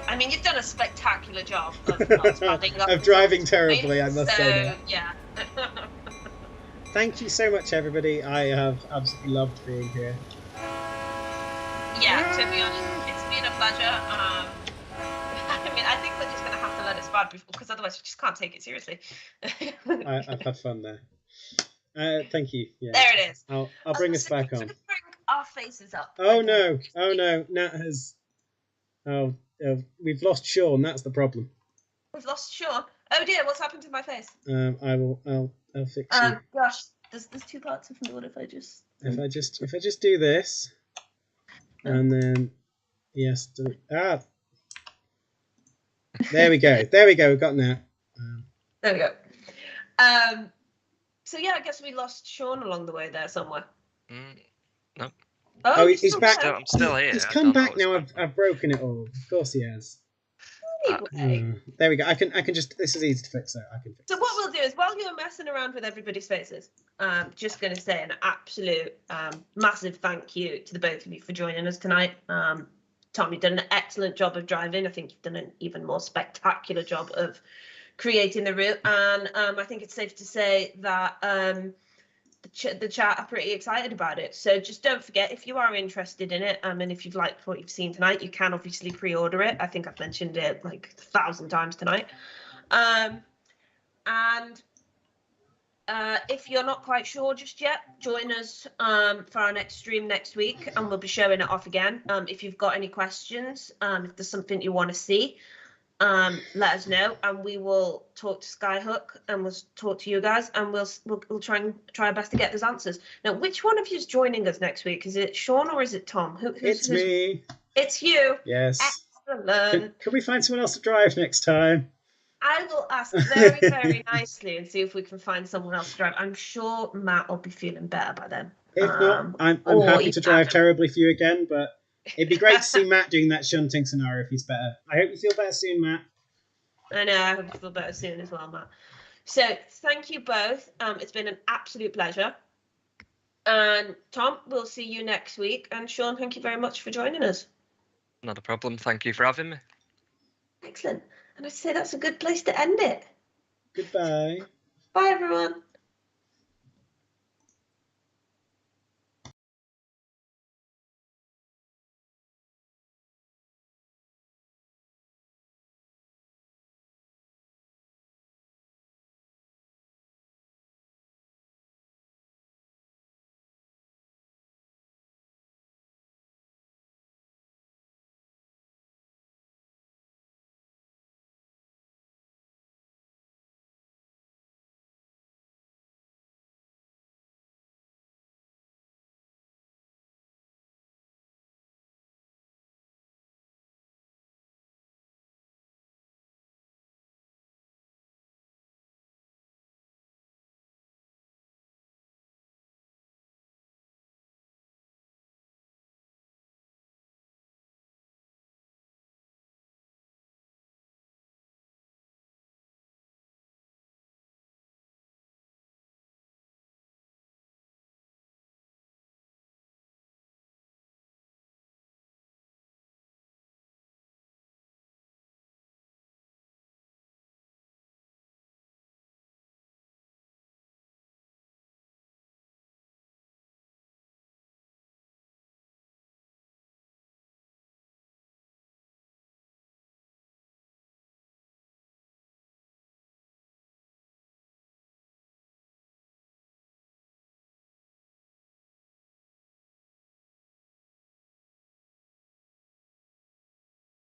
I mean, you've done a spectacular job of driving terribly, I must say that. Yeah. Thank you so much, everybody. I have absolutely loved being here. Yeah, to be honest, it's been a pleasure. I mean, I think we're just going to have to let it slide because otherwise we just can't take it seriously. I've had fun there. Thank you. Yeah. There it is. I'll bring us back on. Bring our faces up. Oh no! Oh no! Nat has. Oh, we've lost Sean. That's the problem. We've lost Sean. Oh dear, what's happened to my face? I'll fix you. Gosh, there's two parts of me. What if I just? If I just do this, and then yes, there we go. There we go. We've got Nat. There we go. So yeah, I guess we lost Sean along the way there somewhere. No. Oh, he's back. I'm still here. He's come back now. I've broken it all. Of course he has. Anyway. There we go. I can just. This is easy to fix. So I can fix. So what we'll do is, while you're messing around with everybody's faces, just going to say an absolute massive thank you to the both of you for joining us tonight. Tom, you've done an excellent job of driving. I think you've done an even more spectacular job of creating the route, and I think it's safe to say that the chat are pretty excited about it. So just don't forget, if you are interested in it, and if you've liked what you've seen tonight, you can obviously pre-order it. I think I've mentioned it like 1,000 times tonight. If you're not quite sure just yet, join us for our next stream next week, and we'll be showing it off again. If you've got any questions, if there's something you want to see, let us know, and we will talk to Skyhook, and we'll talk to you guys, and we'll try our best to get those answers. Now, which one of you is joining us next week? Is it Sean or is it Tom? It's me. It's you. Yes. Excellent. Can we find someone else to drive next time? I will ask very, very nicely and see if we can find someone else to drive. I'm sure Matt will be feeling better by then. If not, I'm happy to drive terribly for you again, but it'd be great to see Matt doing that shunting scenario if he's better. I hope you feel better soon, Matt. I know, I hope you feel better soon as well, Matt. So thank you both. It's been an absolute pleasure. And Tom, we'll see you next week. And Sean, thank you very much for joining us. Not a problem. Thank you for having me. Excellent. And I'd say that's a good place to end it. Goodbye. Bye, everyone.